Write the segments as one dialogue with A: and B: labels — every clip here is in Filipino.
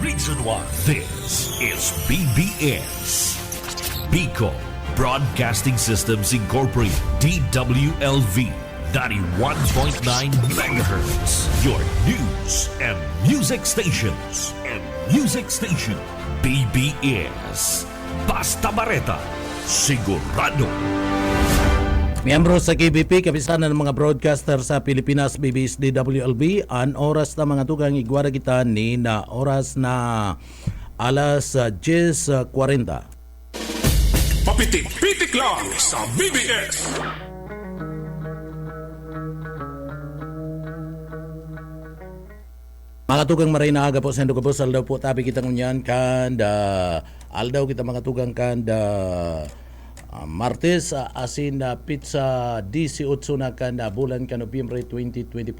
A: Region 1. This is BBS. Bicol Broadcasting Systems Incorporated. DWLV 91.9 MHz. Your news and music stations. BBS. Basta Bareta. Sigurado.
B: Miyembro sa KBP, kapisanan ng mga broadcaster sa Pilipinas, BBS DWLB, ang oras na mga tugang igwara kita ni na oras na alas 10:40.
C: Papitik-pitik lang sa BBS.
B: Mga tugang maray na aga po sa po sa aldaw po tabi kita ngunyan kan aldaw kita mga tugang kan Martes asin pizza 18 na kan bulan kan Nobyembre 2025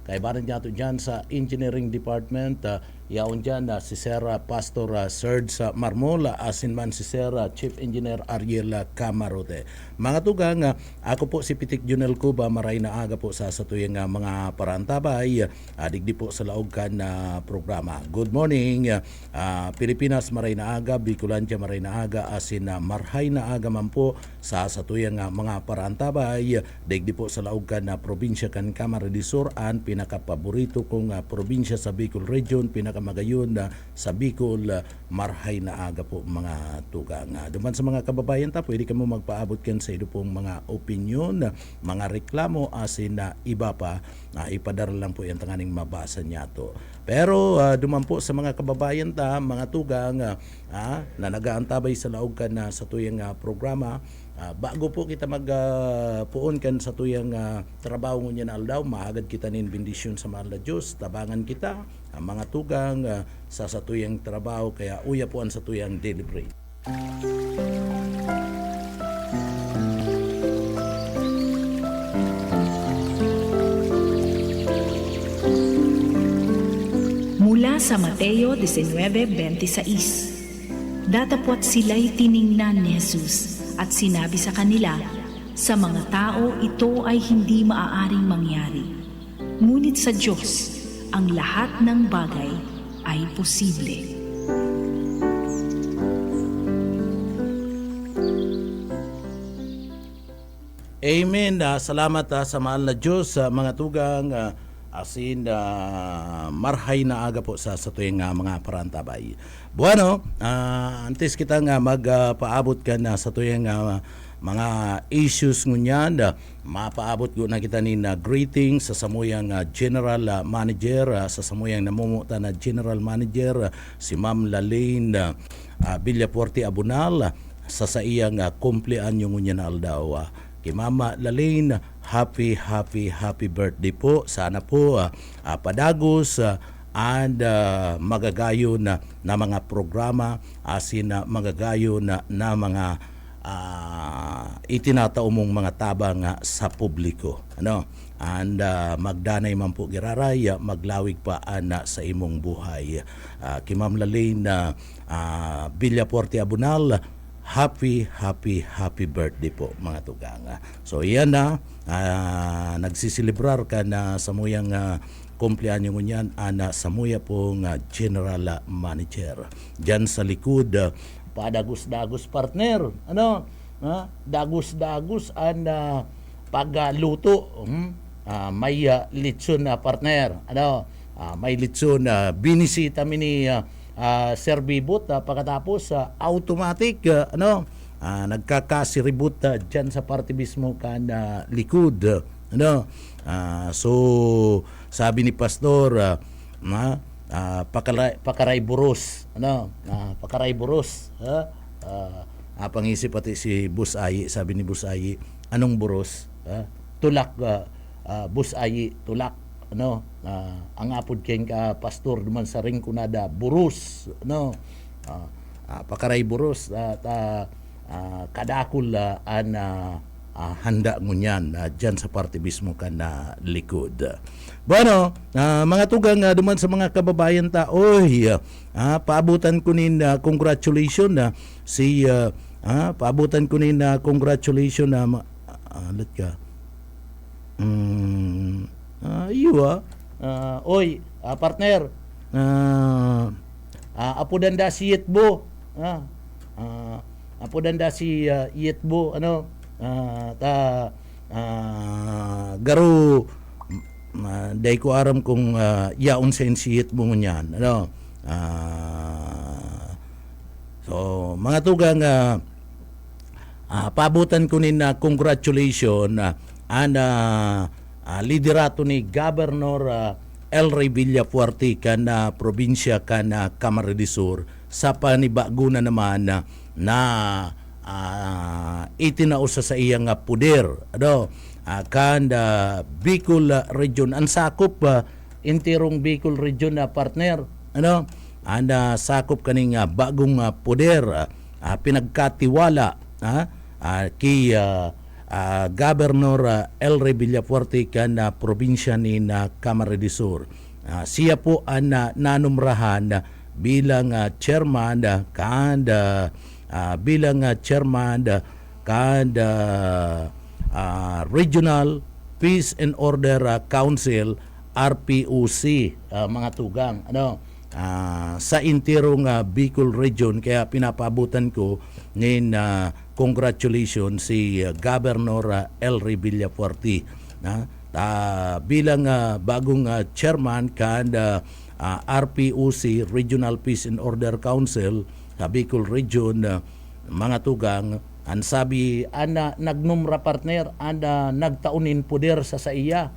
B: kay banan niya to dyan sa Engineering Department yaon dyan si Sir Pastor Serge Marmola asin man si Sir Chief Engineer Ariel Camarote. Mga tugang ako po si Pitik Junel Cuba maray na aga po sa tuyang mga parantabay digdi po sa laog kan programa. Good morning Pilipinas maray na aga, Bicolandia maray na aga asin marhay na aga man po sa tuyang mga parantabay digdi po sa laog kan probinsya kan Camarines Sur an pinakapaborito kong probinsya sa Bicol Region, pinakamagayon sa Bicol, marhay na aga po mga tugang. Duman sa mga kababayan ta, pwede kamo magpaabot kan sa ilo pong mga opinion, mga reklamo asin na iba pa, ipadara lang po yung tanganing mabasa niya to. Pero duman po sa mga kababayan ta, mga tugang na nagaantabay sa laog kan sa tuyang programa, bago po kita magpuon kan sa tuyang trabaho ngunyan na aldaw, maagad kita nin bendisyon sa mahal na Diyos, tabangan kita, mga tugang sa tuyang trabaho, kaya uya po ang sa tuyang daily bread.
D: Mula sa Mateo 19:26, datapwat sila'y tiningnan ni Jesus at sinabi sa kanila, sa mga tao ito ay hindi maaaring mangyari. Ngunit sa Diyos, ang lahat ng bagay ay posible.
B: Amen. Salamat sa mahal na Diyos, mga tugang, asin marhay na aga po sa tuyong mga parantabay. Bueno, antes kita nga magpaabot ka na sa tuyong mga issues ngunyan, mapaabot ko na kita ni greetings sa samuyang General Manager, sa samuyang namumuta na General Manager, si Ma'am Lalaine Villapuerte Abunal, sa iyang kumpleanyo ngunyan aldaw. Kay Mama Lalaine, happy birthday po. Sana po padagos and magagayon na mga programa asin magagayon na mga itinatao mong mga tabang sa publiko. And magdanay man po giraray, maglawig pa sa imong buhay. Kay Ma'am Lalaine Villapuerte Abunal, happy birthday po mga tugang. So yan na, nagsisilibrar ka na sa muyang kumpleanyo ngunyan sa muya pong General Manager. Diyan sa likod, padagos-dagos partner. Dagos-dagos pagluto. May litson partner. May litson binisita mi ni Sir Bibot pagkatapos automatic nagkakasiribot dyan sa party mismo kan likod. So sabi ni Pastor pakaray buros pangisip pati si Bus Ayi, sabi ni Bus Ayi, anong buros? Tulak Bus Ayi, tulak ang apod keng pastor duman sa ring kunada burus pakaray burus kadakul handa ngunyan dyan sa parte mismo ka na likod. Bueno, mga tugang duman sa mga kababayan ta, paabutan ko nin congratulations paabutan ko nin congratulations alat ka partner, apo danda si Yetbo. Apo danda si Yetbo garo day ko aram kung yaon sa si Yetbo ngunyan. So mga tugang pabutan ko nin na congratulation liderato ni Governor El Rey Villafuerte kan probinsya kan Camarines Sur sa panibago na naman na itinausa sa iyang puder kan Bicol region ang sakop intirong Bicol region na partner sakop kaning bagong puder pinagkatiwala kay Governor El Rey Villafuerte kan probinsya ni Camarines Sur. Siya po ang nanumrahan bilang chairman Regional Peace and Order Council RPOC mga tugang sa intirong Bicol region, kaya pinapabutan ko nin congratulations si Governor El Rey Villafuerte bilang bagong chairman kan RPOC Regional Peace and Order Council sa Bicol region. Mga tugang ang sabi nagnumra partner nagtaunin poder sa iya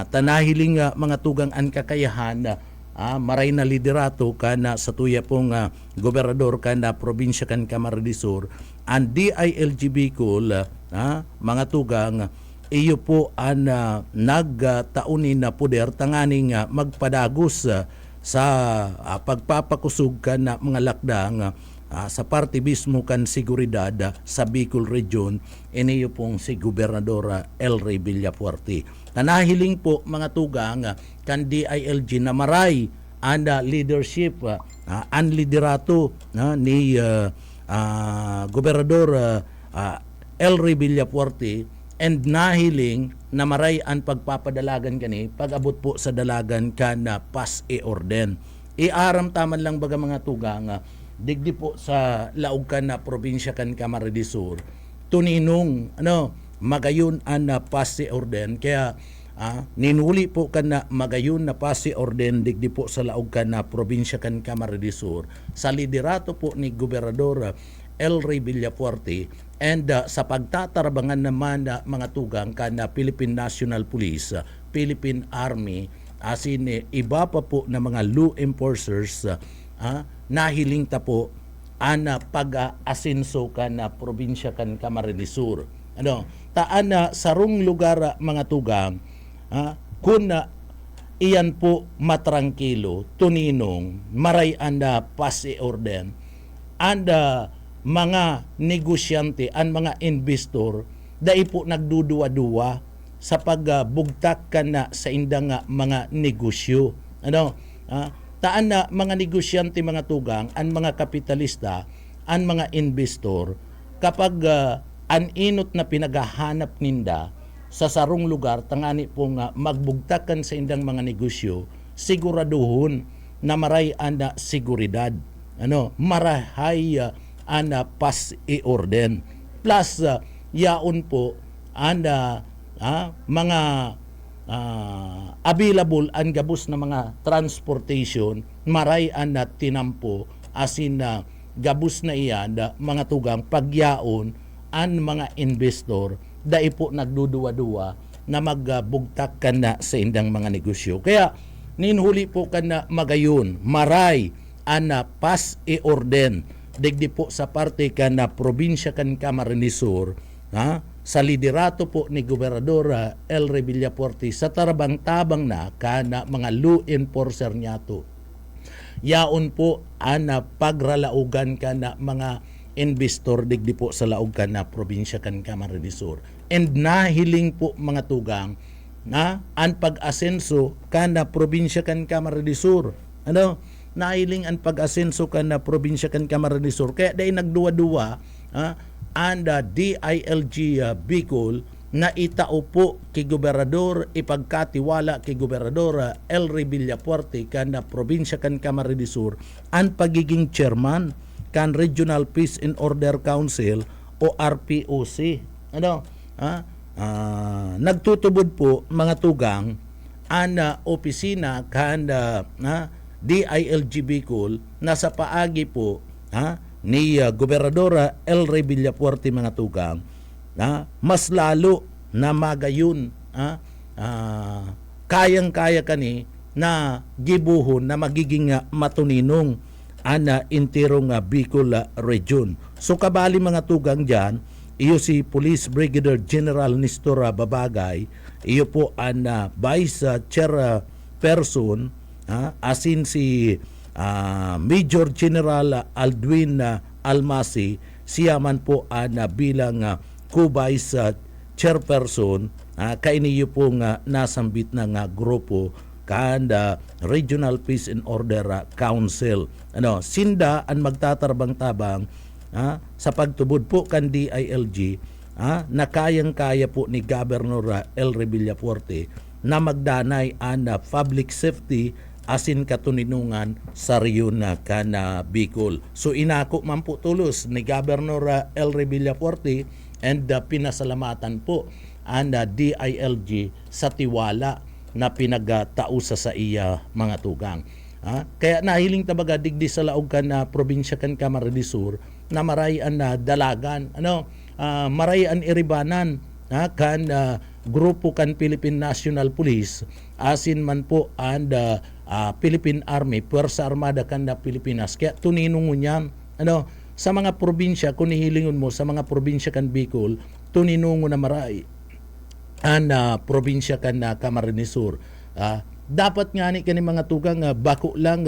B: tanahiling mga tugang ang kakayahan maray na liderato kan sa tuya pong gobernador kan probinsya kan Camarines Sur ang DILG Bicol mga tugang iyo po ang nagtaunin na poder tanganing magpadagos sa pagpapakusog kan mga lakdang sa parte mismo kan seguridad sa Bicol region iniyo pong si Gobernador El Rey Villafuerte. Tanahiling po mga tugang kan DILG na maray ang leadership ang liderato ni Gobernador El Rey Villafuerte and nahiling na maray ang pagpapadalagan kani pag-abot po sa dalagan kan pas orden. Iaram taman lang baga mga tugang digdi po sa laog kan na probinsya kan Camarines Sur tuninong magayon an pas orden, kaya ninuli po kan na magayon na pas orden digdi po sa laog kan na probinsya kan Camarines Sur sa liderato po ni Gobernador El Rey Villafuerte and sa pagtatarbangan naman mga tugang kan Philippine National Police, Philippine Army, asin iba pa po na mga law enforcers nahiling ta po pag-asinso kan probinsya kan Camarines Sur. Taan sarong lugar mga tugang kun iyan po matrangkilo tuninong maray anda pas orden anda mga negosyante an mga investor dai po nagduduwa-duwa sa pagbugtak kan sa indang mga negosyo. Taan na mga negosyante mga tugang, an mga kapitalista, an mga investor, kapag aninot na pinagahanap ninda sa sarong lugar, tangani pong magbugtakan sa indang mga negosyo, siguraduhon na maray anda seguridad. Marahay anda pas i-orden. Plus, yaon po anda mga available ang gabos na mga transportation maray na tinampo asin na gabos na iyan mga tugang pagyaon ang mga investor dai po nagduduwa-duwa na magbugtak kan na sa indang mga negosyo. Kaya ninhuli po kan na magayon maray ana pas i-orden digdi po sa parte kan na probinsya kan Camarines Sur sa liderato po ni Gobernador El Rey Villafuerte sa tarabang-tabang na kana mga law enforcer niya to. Yaon po ana pagralaugan kana mga investor digdi po sa laog kana probinsya kan Camarines Sur. And nahiling po mga tugang na ang pag-asenso kana probinsya kan Camarines Sur. Nahiling ang pag-asenso kana probinsya kan Camarines Sur. Kaya dahil nagduwa-duwa and DILG Bicol na itao po kay Gobernador ipagkatiwala kay Gobernador Elry Villafuerte kan na probinsya kan Camarines Sur ang pagiging chairman kan Regional Peace and Order Council o RPOC. Nagtutubod po mga tugang ang opisina kan DILG Bicol na sa paagi po ni Gobernador Elry Villafuerte mga tugang mas lalo na magayon kayang-kaya kani na gibuhon na magiging matuninong ana intirong Bicol region. So kabali mga tugang diyan, iyo si Police Brigadier General Nestor Babagay, iyo po ang Vice Chairperson, asin si Major General Aldwin Almasi, siya man po ang bilang co-vice chairperson, kainiyo po nga nasambit na nga grupo kan Regional Peace and Order Council. Sinda ang magtatarbang-tabang sa pagtubod po kan DILG na kayang-kaya po ni Governor Elry Villafuerte na magdanay ang public safety asin katuninungan sa riyon na kana Bicol. So inako man po tulos ni Governor Elry Villafuerte and pinasalamatan po ang DILG sa tiwala na pinagtausa sa iya mga tugang. Kaya nahiling tabaga digdi sa laog kan na probinsya kan Camarines Sur na marayan na dalagan, marayan iribanan kan grupo kan Philippine National Police asin man po ang Philippine Army, Puwersa Armada kan Pilipinas. Kaya tuninungon yan sa mga probinsya, kung nihilingon mo sa mga probinsya kan Bicol, tuninungo na maray ang probinsya kan Camarines Sur. Dapat nga ni kani mga tugang bako lang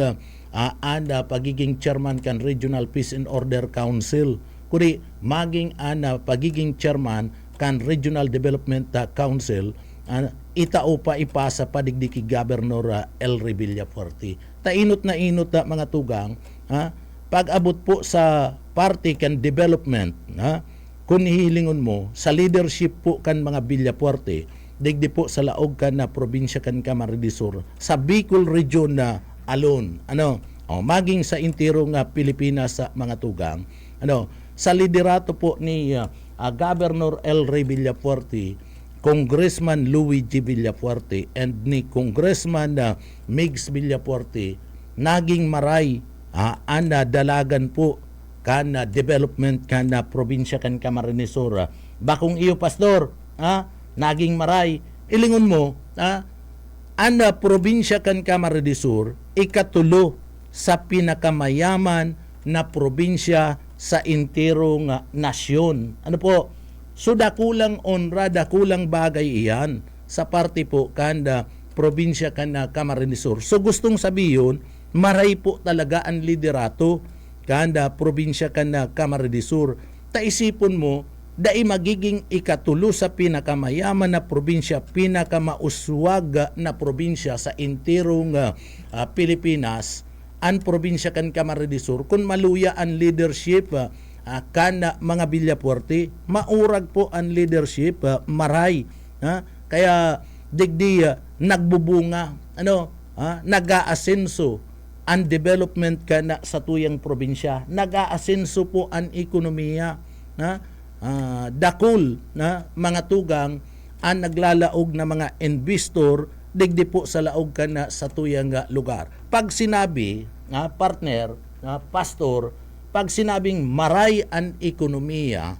B: ang pagiging chairman kan Regional Peace and Order Council. Kuri maging ang pagiging chairman kan Regional Development Council, itao pa ipasa padigdi ki Governor Elry Villafuerte. Tainot na inot mga tugang, pag-abot po sa party kan development, kung hilingon mo sa leadership po kan mga Villafuerte, digdi po sa laog kan na probinsya kan Camarines Sur, sa Bicol region na alone, maging sa intiro nga Pilipinas sa mga tugang, sa liderato po ni Governor Elry Villafuerte, Congressman Louis G. Villafuerte and ni Congressman Migs Villafuerte, naging maray dalagan po kan development kan probinsya kan Camarines Sur. Bakong iyo pastor, naging maray, ilingon mo, ang probinsya kan Camarines Sur ikatulo sa pinakamayaman na probinsya sa intirong nasyon. So dakulang onra, dakulang bagay iyan sa parte po kan probinsya kan Camarines Sur. So gustong sabihin, maray po talaga ang liderato kanda probinsya kan Camarines Sur. Taisipon mo, dai magiging ikatulo sa pinakamayaman na probinsya, pinakamauswag na probinsya sa intirong Pilipinas, ang probinsya kan Camarines Sur. Kung maluya ang leadership kan mga Villafuerte, maurag po ang leadership, maray. Kaya digdi nagbubunga, nag-aasenso ang development kana sa tuyang probinsya, nag-aasenso po ang ekonomiya, dakol mga tugang ang naglalaog na mga investor digdi po sa laog kana sa tuyang lugar. Pag sinabi partner, pastor, pag sinabing maray ang ekonomiya,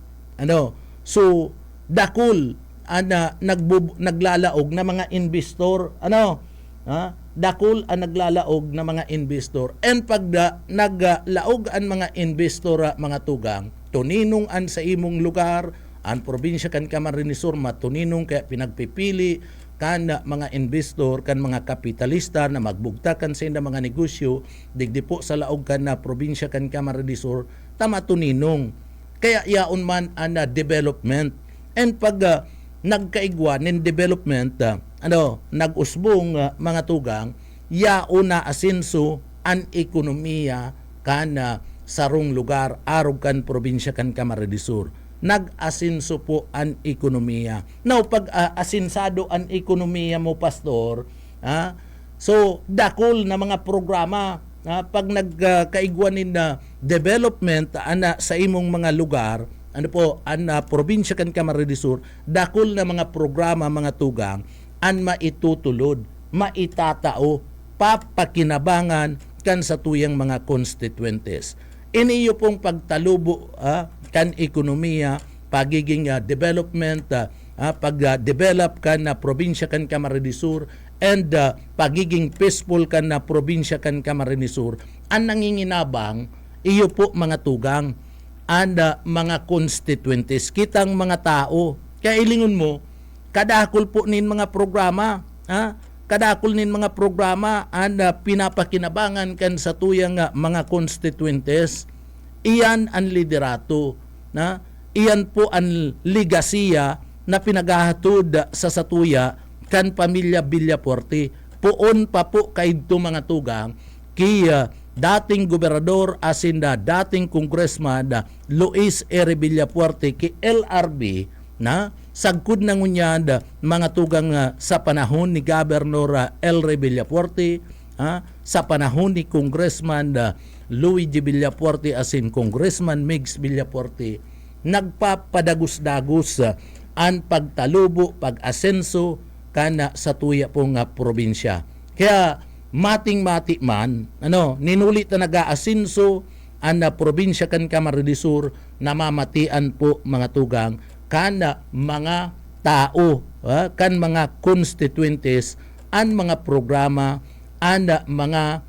B: so dakol naglalaog na mga investor, dakol ang naglalaog na mga investor, and pag naglaog ang mga investor mga tugang, tuninong an sa imong lugar, ang probinsya kan Camarines Sur matuninong kaya pinagpipili kan mga investor, kan mga kapitalista na magbugtakan sa inda mga negosyo digdi po sa laog kan na probinsya kan Camarines Sur, tama tuninong kaya yaon man ang development. And pag nagkaigwa nin development, nag-usbong mga tugang, yaon na asenso ang ekonomiya kan sarong lugar arog kan probinsya kan Camarines Sur. nag-asinso po ang ekonomiya. Now, pag asinsado ang ekonomiya mo, pastor, so dakol na mga programa, pag nagkaigwanin na development sa imong mga lugar, probinsya kan Camarines Sur, dakol na mga programa, mga tugang, an maitutulod, maitatao, papakinabangan kan sa tuyang mga constituentes. Iniyo pong pagtalubo kan ekonomiya, pagiging development, pag-develop kan na probinsya kan Camarines Sur, and pagiging peaceful kan na probinsya kan Camarines Sur, ang nanginginabang, iyo po mga tugang, and mga constituentes, kitang mga tao. Kaya ilingon mo, kadakol po nin mga programa, kadakol nin mga programa and pinapakinabangan kan sa tuyang mga constituentes. Iyan ang liderato, iyan po ang ligasiya na pinagahatod sa satuya kan pamilya Villafuerte. Puon pa po kay ito mga tugang kay dating gobernador asin dating congressman Luis R. Villafuerte kay LRB na sagkod na ngunyad mga tugang sa panahon ni Governor L. Villafuerte, sa panahon ni Congressman Luigi Villafuerte asin Congressman Migs Villafuerte, nagpapadagos-dagos ang pagtalubo, pag-asenso kana sa tuya pong probinsya. Kaya mating-mati man, ninulit na nag-aasenso ang probinsya kan Camarines Sur, namamatian po mga tugang kana mga tao, kan mga constituentes, ang mga programa, ang mga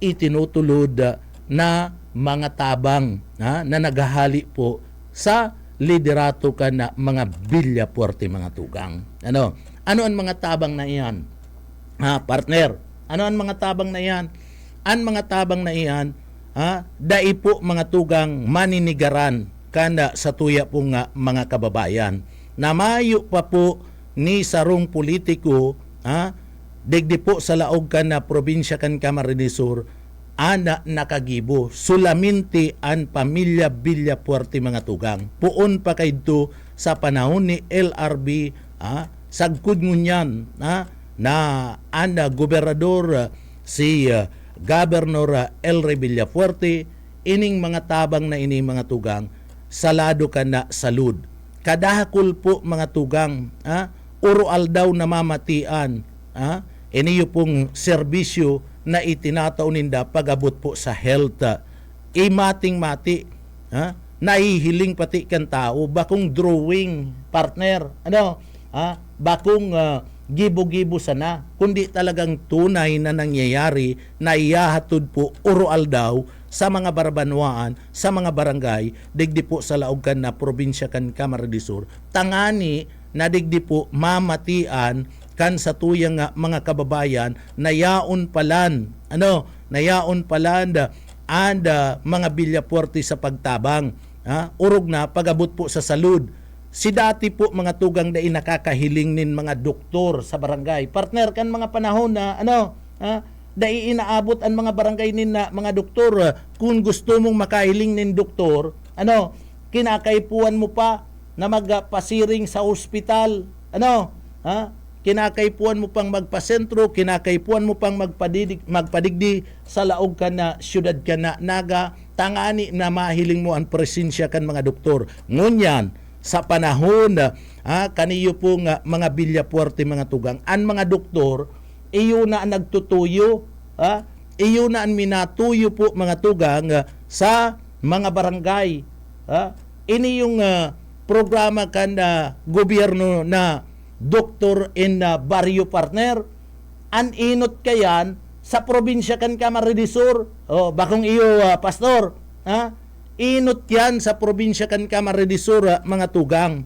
B: itinutulod na mga tabang na naghahali po sa liderato ka na mga Villafuerte mga tugang. Ano ang mga tabang na iyan? Partner, ano ang mga tabang na iyan? Ang mga tabang na iyan, dai po mga tugang maninigaran kana sa tuya pong mga kababayan. Namayo pa po ni sarong politiko, digdi po sa laog kan na probinsya kan Camarines Sur, ana nakagibo sulaminti ang pamilya Villafuerte mga tugang. Puon pa kay ito sa panahon ni LRB, sagkod ngunyan na ana gobernador si Governor L. Villafuerte, ining mga tabang na ini mga tugang, salado ka na salud. Kadahakol po mga tugang, urual daw na mamatian, iniyo pong serbisyo na itinatao ninda pagabot po sa health. Imating-mati, nahihiling pati kan tao, bakong drawing, partner, bakong gibo-gibo sana, kundi talagang tunay na nangyayari na iyahatod po urual daw sa mga barabanwaan, sa mga barangay, digdi po sa laog kan na probinsya kan Camarines Sur, tangani na digdi po mamatian kan sa tuyang mga kababayan na yaon palan, nayaon palan and mga Villafuerte sa pagtabang, urog na pagabot po sa salud. Si dati po mga tugang na nakakahiling nin mga doktor sa barangay. Partner kan mga panahon na dai inaabot ang mga barangay nin na mga doktor. Kung gusto mong makahiling nin doktor, kinakaipuan mo pa na magpasiring sa ospital. Kinakaipuan mo pang magpasentro, kinakaipuan mo pang magpadigdi sa laog ka na syudad ka na naga, tangani na mahiling mo ang presensya kan mga doktor. Ngunyan, sa panahon kaniyo pong mga Villafuerte mga tugang, ang mga doktor iyo na ang nagtutuyo, iyo na ang minatuyo po mga tugang sa mga barangay. Ini yung programa kan gobyerno na Doktor in Barrio, partner. An inot kayan sa probinsya kan Camarines Sur, bakong iyo pastor, inot yan sa probinsya kan Camarines Sur mga tugang.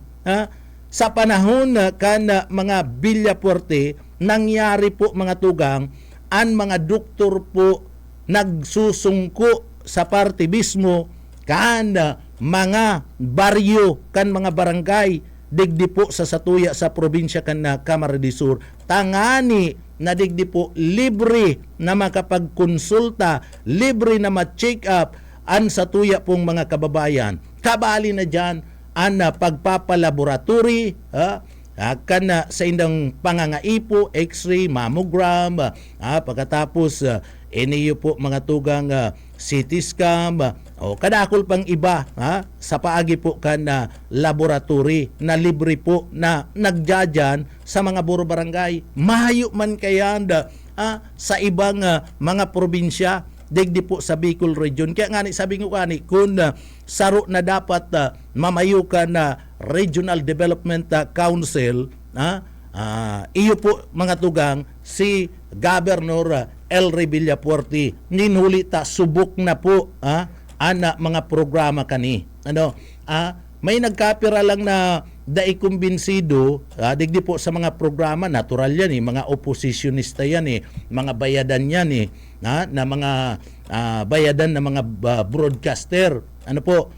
B: Sa panahon kan mga Villafuerte, nangyari po mga tugang, ang mga doktor po nagsusungko sa partibismo kan mga baryo, kan mga barangay, digdi po sa satuya sa probinsya kan na Camarines Sur, tangani na digdi po libre na makapagkonsulta, libre na ma-check up ang satuya pong mga kababayan. Kabali na dyan ana pagpapalaboratory kana sa indang pangangaipo, x-ray, mammogram, pagkatapos iniyo po mga tugang CT scan, o kadakol pang iba sa paagi po kana laboratory na libre po na nagjajan sa mga buro barangay. Mahayo man kayan sa ibang mga probinsya, digdi po sa Bicol Region. Kaya nga sabi ko kani, kung saro na dapat mamayukan na Regional Development Council, iyo po mga tugang si Governor Elry Villapuerte, ninhuli ta subok na po ana mga programa kani. May nagkapira lang na daikumbinsido, digdi po sa mga programa, natural yan mga oppositionista yan mga bayadan yan na mga bayadan na mga broadcaster. Ano po,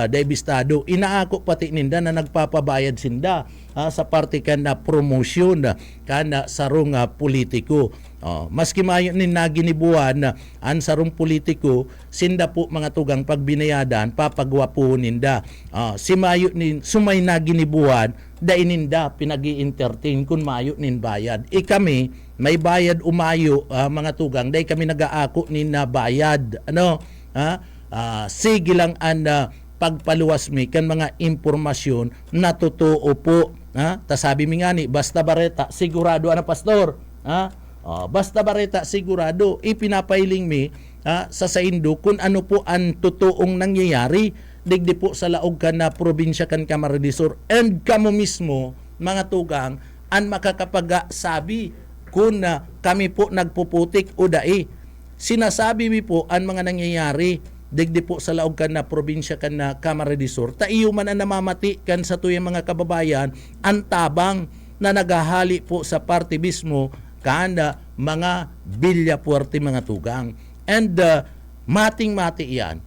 B: daibistado. Inaako pati ninda na nagpapabayad sinda sa parte kan na promotion kan sarong politiko. Maski mayo ni naginibuan an sarong politiko, sinda po mga tugang pagbinayadan papagwapo ninda. Si mayo nin sumay naginibuan daininda pinagi-entertain kun mayo nin bayad. Kami may bayad umayo mga tugang, dai kami nagaako nin na bayad. Sige lang ang pagpaluwas mi kan mga impormasyon na totoo po. Sabi mi nga ni, basta bareta sigurado pastor. Basta bareta sigurado, ipinapailing mi sa saindo kung ano po ang totoong nangyayari digdi po sa laog kan na probinsya kan Camarines Sur, and kamo mismo mga tugang ang makakapagsabi kung kami po nagpuputik o dai. Sinasabi mi po ang mga nangyayari digdi po sa laog kan na probinsya kan na Camarines Sur, taiyo man ang namamati kan sa tuyang mga kababayan ang tabang na nagahali po sa party mismo kanda mga Villapuerte mga tugang. And mating-mati yan.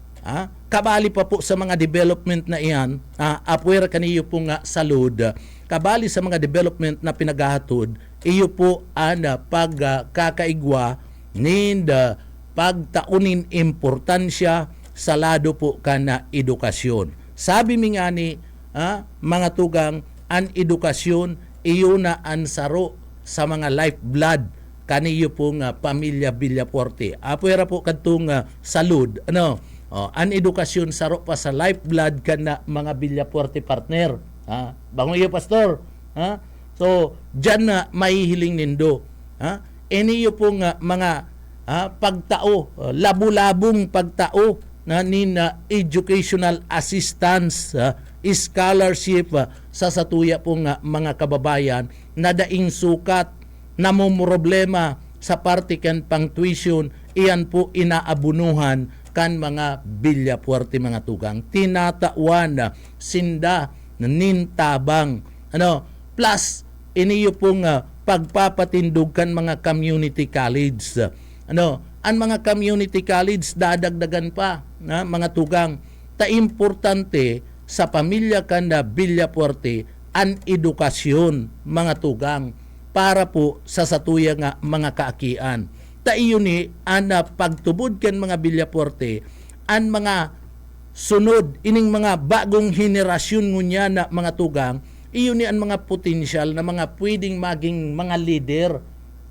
B: Kabali pa po sa mga development na iyan, apwera kaniyo po nga salud, kabali sa mga development na pinagahatod, iyo po ang pagkakaigwa nin pagtaunin importansya sa lado po kana edukasyon. Sabi mi nga ni mga tugang, ang edukasyon iyo na ang saro sa mga lifeblood kaniyo pong pamilya Villapuerte. Apwera po kadtong salud, ang edukasyon saro pa sa lifeblood kana mga Villapuerte partner. Bango iyo pastor. So diyan na mahihiling nindo. Iniyo pong mga pagtao, labu-labong pagtao na educational assistance, scholarship sa satuya pong mga kababayan na daing sukat na problema sa parte kan pang tuition, iyan po inaabunuhan kan mga Villapuerte mga tugang. Tinatawan sinda nintabang. Plus, iniyo pong pagpapatindog kan mga community college. Ang mga community college dadagdagan pa mga tugang. Importante sa pamilya kan na Villapuerte ang edukasyon mga tugang para po sa satuya nga mga kaakian. Iyon ni ang pagtubod kan mga Villapuerte ang mga sunod ining mga bagong henerasyon ngunya na mga tugang, iyon ni ang mga potensyal na mga pwedeng maging mga leader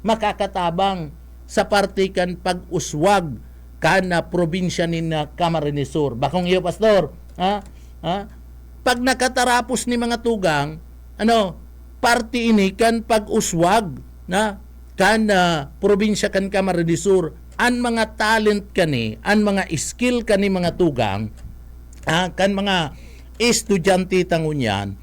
B: makakatabang sa parte kan pag-uswag kan na probinsya ni na Camarines Sur. Bakong iyo pastor, pag nakatarapos ni mga tugang, parte ini kan pag-uswag na kan probinsya kan Camarines Sur, ang mga talent kani, ang mga skill kani mga tugang, kan mga estudyante tangunyan,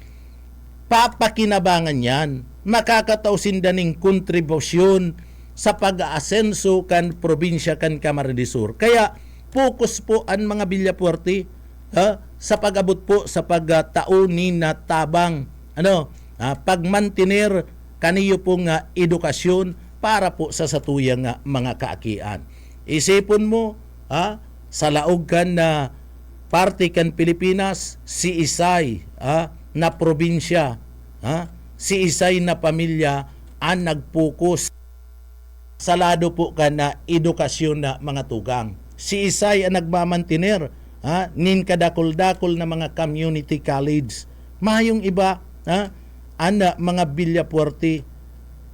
B: papakinabangan yan, makakatausin daning kontribusyon sa pag-aasenso kan probinsya kan Camarines Sur. Kaya focus po ang mga Villapuerte sa pag-abot po sa pagtao ni natabang pagmantener kaniyo pong edukasyon para po sa satuyang mga kaakian. Isipon mo sa laog kan na parte kan Pilipinas, si Isay na probinsya, si Isay na pamilya ang nagpokus sa lado po kan na edukasyon na mga tugang. Si Isay ang nagmamantener nin kadakol-dakol na mga community college. Mayong iba, mga Villapuerte.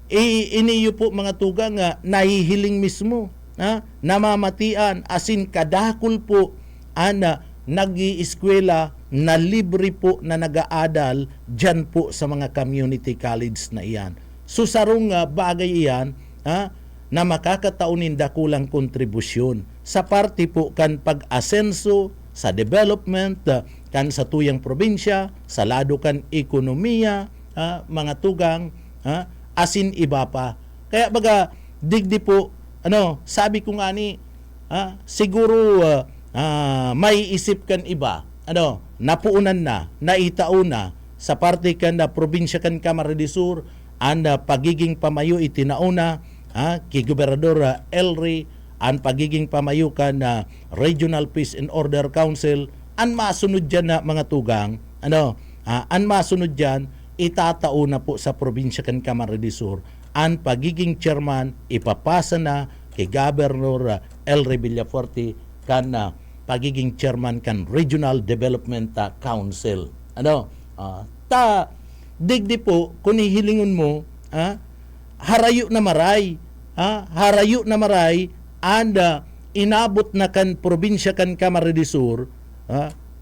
B: Iniyo po mga tugang nahihiling mismo, namamatian, asin kadakol po, nag-ieskwela na libre po na nag-aadal dyan po sa mga community college na iyan. So sarong bagay iyan, na makakataunin dakulang kontribusyon sa parte po kan pag-asenso sa development kan sa tuyang probinsya, sa lado kan ekonomiya, mga tugang, asin iba pa. Kaya baga digdi po sabi ko nga ni siguro may isip kan iba napuunan na naitaon na sa parte kan na probinsya kan Camarines Sur ang pagiging pamayo itinauna kay Gobernador Elry ang pagiging pamayo kan na Regional Peace and Order Council ang masunod dyan na mga tugang ang masunod dyan itatao na po sa probinsya kan Camarines Sur ang pagiging chairman ipapasa na kay Governor Elry Villafuerte kan pagiging chairman kan Regional Development Council. Digdi po kung hihilingon mo harayo na maray and inabot na kan probinsya kan Camarines Sur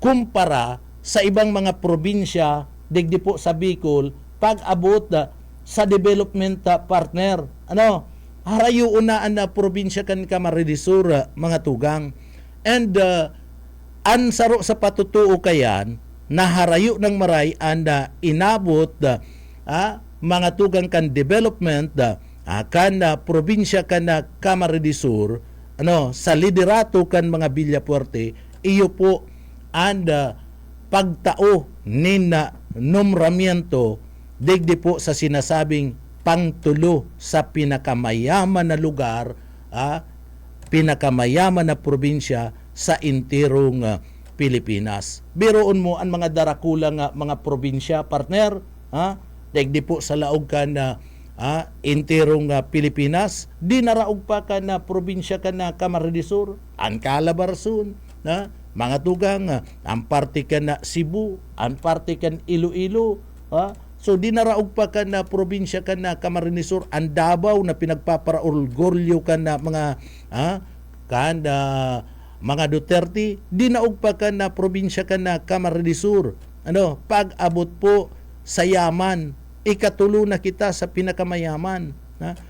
B: kumpara sa ibang mga probinsya digdi po sa Bicol pag-abot sa development partner. Harayo unaan na probinsya kan Camarines Sur mga tugang. And ansaro sa patutuo kayan na harayo ng maray anda inabot mga tugang kan development kan probinsya kan Camarines Sur sa liderato kan mga Villapuerte iyo po anda pagtao nin nombramiento digdi po sa sinasabing pangtulo sa pinakamayaman na lugar pinakamayaman na probinsya sa intirong Pilipinas. Biroon mo ang mga darakulang mga probinsya, partner, digdi po sa laog ka na intirong Pilipinas, di naraog pa ka na probinsya ka na Camarines Sur, ang Calabarzon, mga tugang, ang parte ka na Cebu, ang parte ka Iloilo, so di naraog pa ka na probinsya ka na Camarines Sur, ang Davao na pinagpaparaorgulyo ka na mga mga Duterte, di naog pa ka na probinsya ka na Camarines Sur. Pag-abot po sa yaman, ikatulo na kita sa pinakamayaman.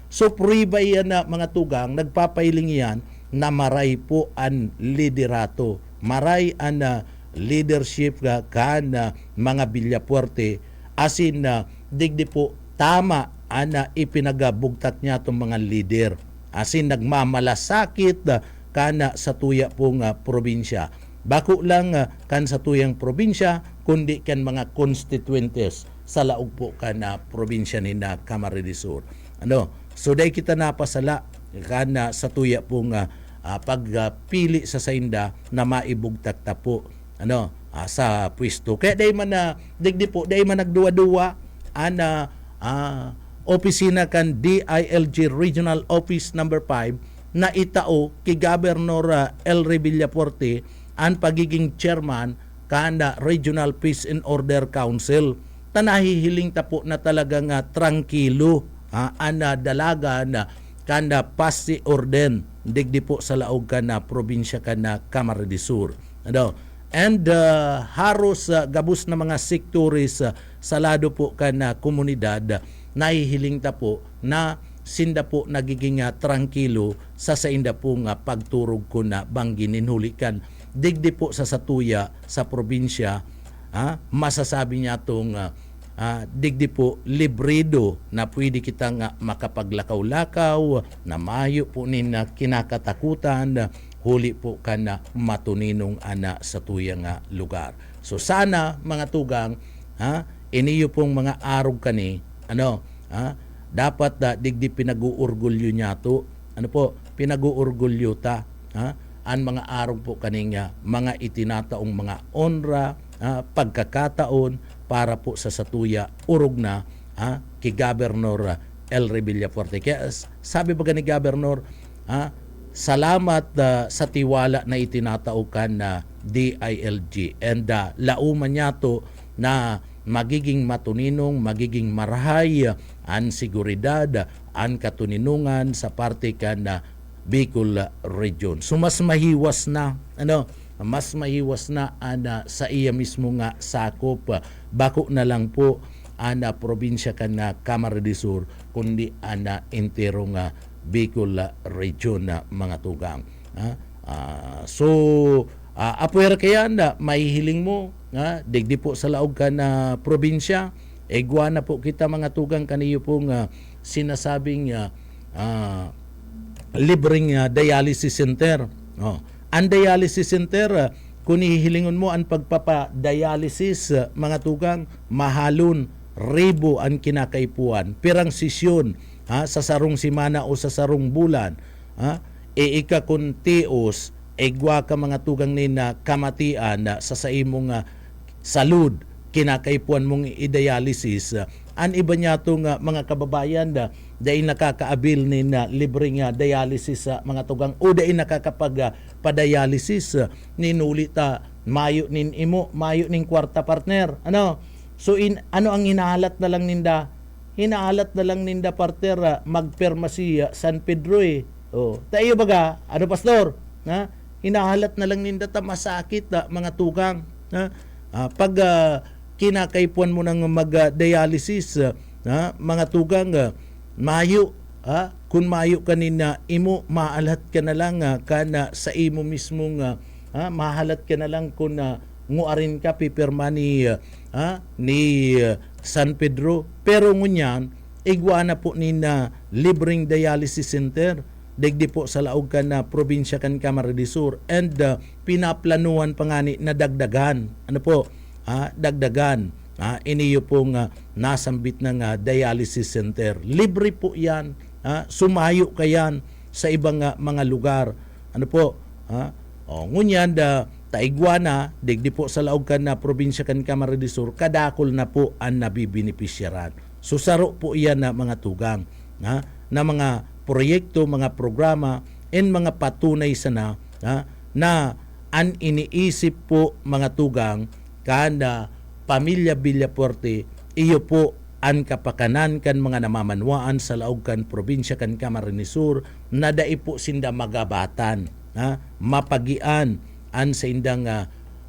B: So pruiba yan na mga tugang, nagpapailing yan na maray po ang liderato. Maray ang leadership kan mga Villapuerte asin digdi po tama ang ipinagabugtak niya itong mga leader. Asin nagmamalasakit kana sa tuya pong probinsya. Bako lang kan sa tuyang probinsya, kundi kan mga constituentes sa laog po kan probinsya ni na Camarines Sur. So day kita napasala kana sa tuya pong pagpili sa sainda na maibugtak ta po sa pwesto. Kaya day man digdi po, day man nagduwa-duwa ana opisina kan DILG Regional Office number 5 na itao kay Governor Elry Villafuerte ang pagiging chairman kanda Regional Peace and Order Council. Tanahihiling ta po na talagang tranquilo ana dalaga na kanda pasi orden digdi po sa laog ka na probinsya ka na Camarines Sur. And haros gabus na mga sektores sa lado po ka na komunidad nahihiling ta po na sinda po nagiging tranquilo sa sainda po pagturog ko na bangginin hulikan digdi po sa satuya sa probinsya masasabi niya itong digdi po libredo na pwede kita makapaglakaw-lakaw na mayo po nina kinakatakutan huli po ka na matuninong ana sa tuyang lugar. So sana mga tugang iniyo pong mga arog kani dapat digdi pinag-uurgulyo niya to. Pinag-uurgulyo ta. Ang mga araw po kaninga, mga itinataong mga onra, pagkakataon para po sa satuya, urog na kay Governor Elry Villafuerte. Kaya sabi ba ni Governor, salamat sa tiwala na itinatao ka na DILG. And lauman niya to na magiging matuninong, magiging marahay ang seguridad, ang katuninungan sa parte kan Bicol Region. So mas mahiwas na mas mahiwas na sa iya mismo nga sakop, bako na lang po ana probinsya kan Camarines Sur kundi ana entero nga Bicol Region na mga tugang. So apuer kaya na mahihiling mo digdi po sa laog ka na probinsya, egwa na po kita mga tugang kaniyo pong sinasabing libreng dialysis center. Ang dialysis center, kung hihilingon mo ang pagpapadialysis, mga tugang, mahalon, ribo ang kinakaipuan, pirang sisyon sa sarong simana o sa sarong bulan, ika kung tios, egwa ka mga tugang nina kamatian sa imong salud, kinakaipuan mong i-dialysis. An iba niya itong mga kababayan dahil nakakaabil ni libreng dialysis sa mga tugang o dahil nakakapag-padialysis ninulita mayo nin imo, mayo nin kwarta partner. So ano ang hinahalat na lang ninda? Hinahalat na lang ninda partner magperma si San Pedro tayo baga, pastor? Hinahalat na lang ninda ta masakit mga tugang. Pag kinakaipuan mo ng mag-dialysis, mga tugang, mayo, kung mayo kanina, imo, maalat ka na lang kana sa imo mismong, mahalat ka na lang kung nguarin ka, pipirma ni San Pedro. Pero ngunyan, igwa na po ni libreng dialysis center, digdi po sa laog ka na probinsya kan Camarines Sur, and pinaplanuhan pa nga ni na dagdagan. Dagdagan. Iniyo pong nasambit ng dialysis center. Libre po yan. Sumayo ka yan sa ibang mga lugar. Ngunyan, taigwana, digdi po sa laog ka na probinsya kan Camarines Sur, kadakol na po ang nabibinipisyaran. Susaro po yan na mga tugang na mga proyekto, mga programa, and mga patunay sana na an iniisip po mga tugang kada pamilya Villafuerte, iyo po ang kapakanan kan mga namamanwaan sa laog kan probinsya kan Camarines Sur na dai po sinda magabatan, mapagian an sa indang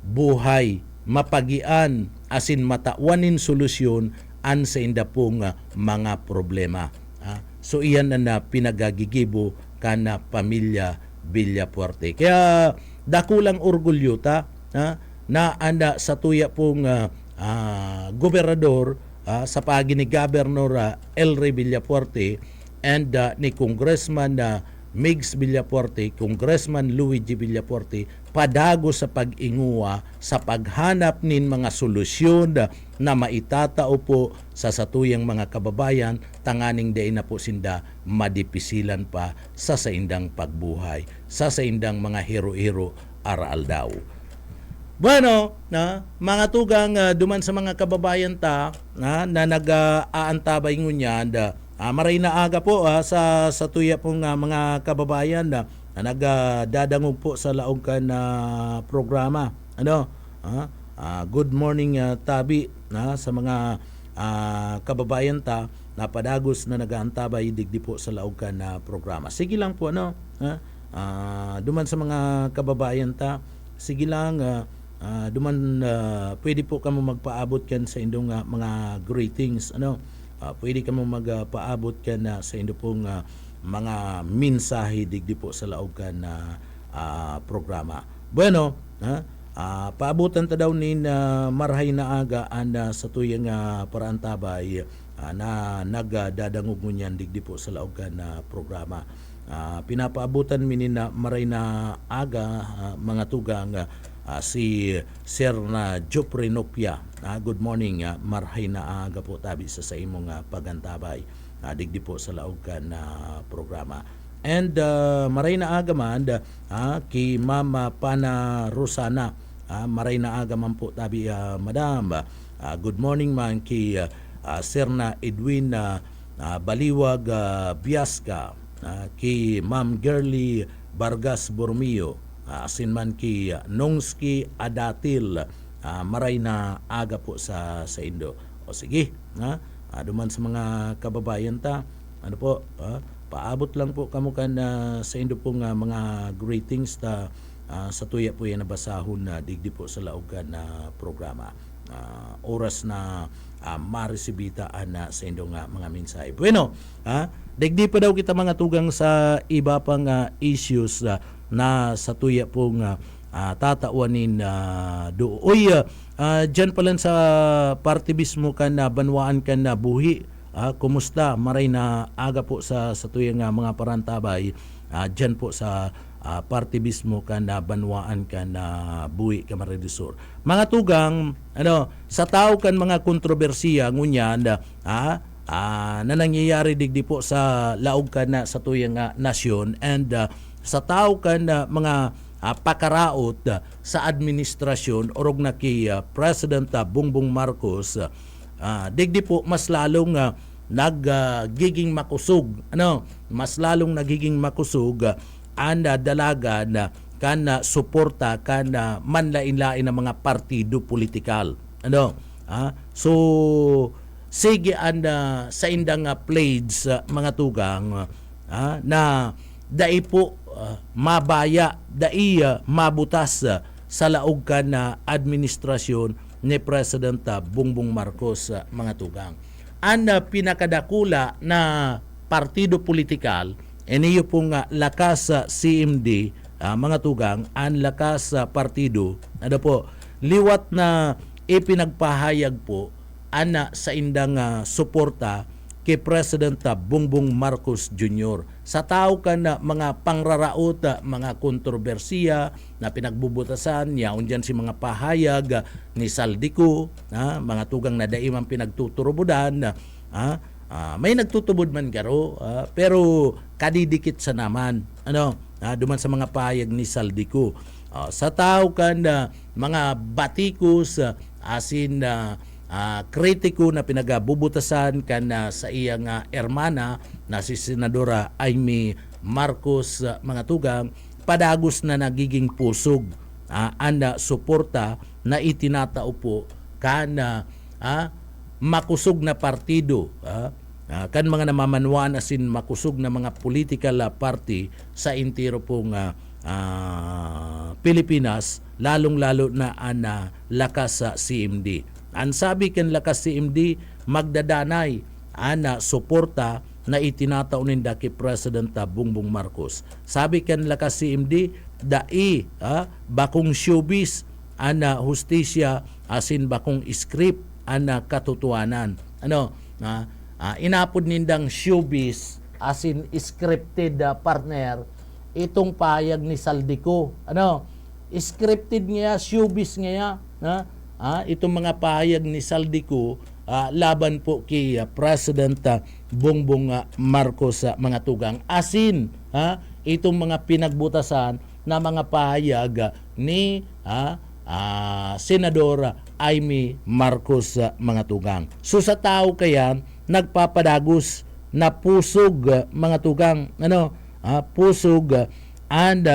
B: buhay, mapagian asin matawanin solusyon an sa inda pong mga problema. So iyan na pinagagigibo kana pamilya Villafuerte. Kaya dakulang orgulyo ta na anda sa tuya pong gobernador sa pagi ni Governor Elry Villafuerte and ni Congressman Migs Villafuerte, Congressman Luigi Villafuerte, padago sa pag-inguwa sa paghanap nin mga solusyon na maitatao po sa satuyang mga kababayan, tanganing day na po sinda madipisilan pa sa saindang pagbuhay, sa saindang mga hero-hero araal daw. Bueno, mga tugang duman sa mga kababayan ta na nag-aantabay ngunyan maray na aga po sa tuya pong mga kababayan na nagdadangog po sa laog ka na programa. Good morning Tabi sa mga kababayan ta na padagos na nag-aantabay digdi po sa laog ka na programa. Sige lang po duman sa mga kababayan ta, sige lang duman pwede po kamo magpaabot kan sa indong mga greetings pwede ka mo magpaabot ka na sa indo pong mga mensahe digdi po sa laog ka na programa. Bueno, paabutan ta daw ni marhay na aga sa tuyang paraantabay na nagdadangog ngunyan digdi po sa laog ka na programa. Pinapaabutan minin na maray na aga mga tugang si Sir na Jopre Nopia. Good morning, marhay na aga po tabi sa imong pagantabay digdi po sa laog ka na programa. And maray na aga man kay Mama Pana Rosana, maray na aga man po tabi Madam. Good morning man kay Sir na Edwin Baliwag Biasca, kay Ma'am Girly Vargas Bormio, asin man ki Nongski Adatil, maray na aga po sa Indo. O sige, duman sa mga kababayan ta, ano po, paabot lang po kamo kan sa Indo po nga mga greetings ta sa tuya po yan nabasahon na digdi po sa laogan na programa. Oras na maresibita na sa Indo nga mga mensahe. Bueno, digdi pa daw kita mga tugang sa iba pang issues na sa tuya pong tatawanin dooy dyan pala sa party mismo kan na banwaan kan na buhi. Kumusta maray na aga po sa tuyang mga parantabay dyan po sa party mismo kan na banwaan kan na buhi Camarines Sur. Mga tugang sa tao kan mga kontrobersiya ngunyan na nangyayari digdi po sa laog kan na sa tuyang nasyon and sa tao kan mga pakaraot sa administrasyon orog na kay President Bongbong Marcos, digdi po mas lalong nagiging makusog, mas lalong nagiging makusog ang dalaga na kan suporta kan manlain-lain ng mga partido politikal. So sige sa indang pledge mga tugang na dai po mabaya, dai mabutas sa laog kan na administrasyon ni President Bongbong Marcos mga tugang. Ang pinakadakula na partido politikal iniyo pong lakas CMD mga tugang, ang lakas partido po liwat na ipinagpahayag po sa indang suporta kay President Bongbong Marcos Jr. Sa tao kan mga pangraraot, mga kontrobersiya na pinagbubutasan, yaon dyan si mga pahayag ni Saldico, mga tugang na daimang pinagtuturubudan, may nagtutubod man garo, pero kadidikit sa naman, duman sa mga pahayag ni Saldico. Sa tao kan mga batikos, asin kritiko na pinagabubutasan kan sa iyang ermana na si Senadora Amy Marcos mga tugang, padagos na nagiging pusog anda suporta na itinatao po kan makusog na partido kan mga namamanwan asin makusog na mga political party sa intero pong Pilipinas, lalong-lalo na lakas sa CMD. Ang sabi kan lakas CMD, magdadanay suporta na itinatao ninda kay President Bongbong Marcos. Sabi kan lakas CMD, dai bakong showbiz, hustisya, asin bakong script, katotohanan. Inapod nindang showbiz, asin scripted partner, itong payag ni Saldico. Scripted niya, showbiz niya, itong mga pahayag ni Saldico laban po kay President Bongbong Marcos mga tugang. Asin itong mga pinagbutasan na mga pahayag ni Senadora Amy Marcos mga tugang. So sa tao kaya nagpapadagos na pusog mga tugang, pusog and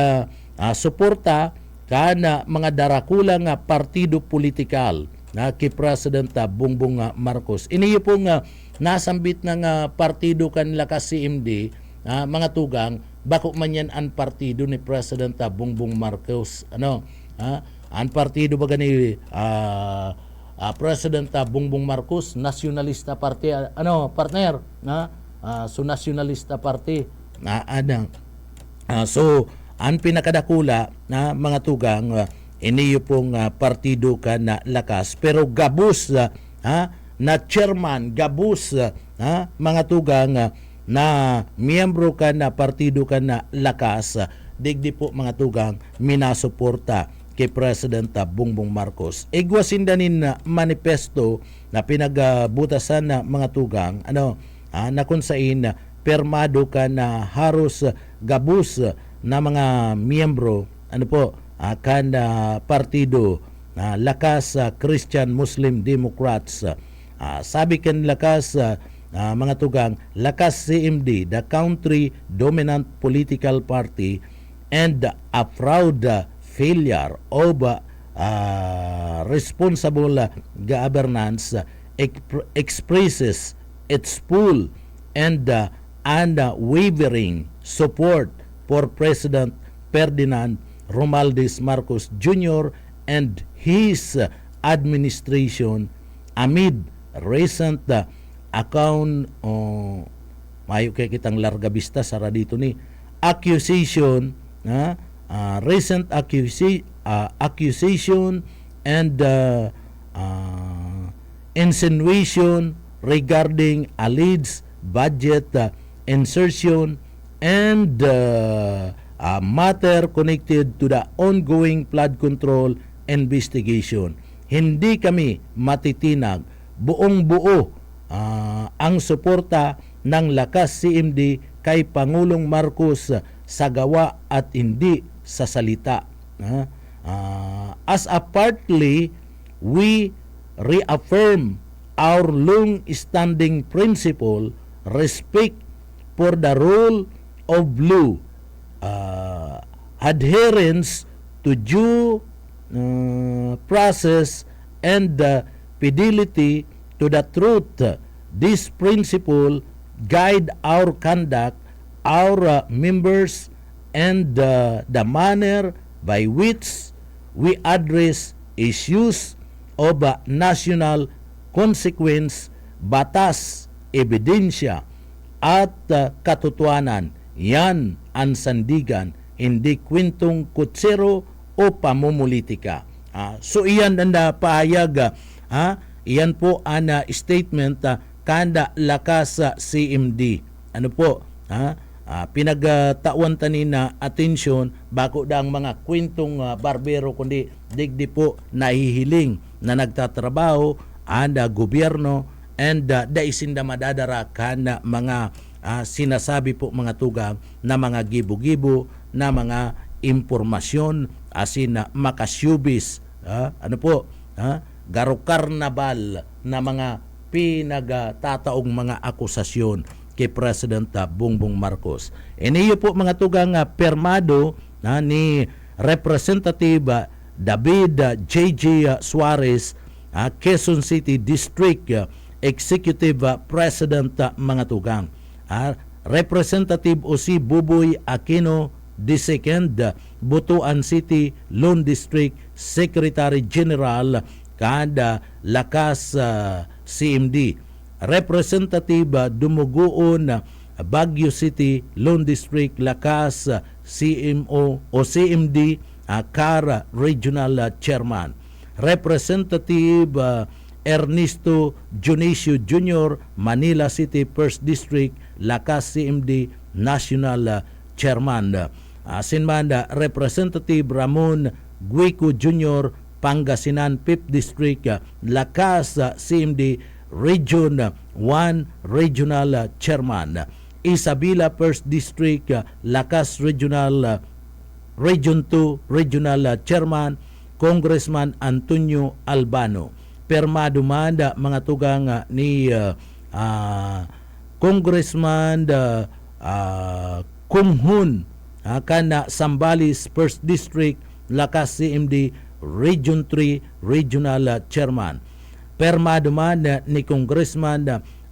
B: suporta kana mga darakulang partido politikal na kay President Bongbong Marcos. Iniyo pong nasambit ng partido kan lakas CMD, mga tugang, bako man yan ang partido ni President Bongbong Marcos. Ang partido ba gani President Bongbong Marcos, Nacionalista Party, partner, so Nacionalista Party, so ang pinakadakula na mga tugang iniyo pong partido ka na lakas, pero gabus na chairman, gabus mga tugang na miyembro ka na partido ka na lakas, digdi po mga tugang minasuporta kay President Bongbong Marcos. Igwasindanin na manifesto na pinagbutasan na mga tugang na kung saan permado ka na haros gabus na mga miyembro kan partido lakas Christian Muslim Democrats. Sabi kan lakas mga tugang, lakas CMD, the country dominant political party, and a proud failure of responsible governance expresses its full and unwavering support for President Ferdinand Romualdez Marcos Jr. and his administration amid recent mayo kay kitang larga vista sara dito ni accusation recent accusation and insinuation regarding alleged budget insertion and matter connected to the ongoing flood control investigation. Hindi kami matitinag, buong-buo ang suporta ng Lakas CMD kay Pangulong Marcos sa gawa at hindi sa salita. As a party, we reaffirm our long-standing principle, respect for the rule of law, adherence to due process, and fidelity to the truth. This principle guide our conduct, our members, and the manner by which we address issues of national consequence, batas, ebidensya, at katotohanan. Yan ang sandigan, hindi kwentong kutsero o pamumulitika. So iyan ang pahayag, iyan po ang statement kanda Lakas CMD. Ano po? Pinagtawan tanina atensyon bako da ang mga kwentong barbero kundi digdi po nahihiling na nagtatrabaho ang gobyerno and da isinda madadara kana mga sinasabi po mga tugang na mga gibo-gibo na mga impormasyon asin na makasyubis garo karnabal na mga pinagtataong mga akusasyon kay President Bongbong Marcos. Iniyo po mga tugang permado ni Representative David J.J. Suarez, Quezon City District Executive President mga tugang. Representative O.C. Buboy Aquino II, Butuan City Lone District Secretary General kada Lakas CMD. Representative Dumugoon Baguio City Lone District Lakas CMO o CMD Cara Regional Chairman. Representative Ernesto Junicio Jr. Manila City 1st District Lakas CMD National Chairman. Sinmanda Representative Ramon Guico Jr. Pangasinan 5th District Lakas CMD Region 1 Regional Chairman. Isabela 1st District Lakas Regional Region 2 Regional Chairman Congressman Antonio Albano. Permado manda mga tugang ni Congressman Kumhun kana Sambales 1st District Lakas CMD Region 3 Regional Chairman. Permado man ni Congressman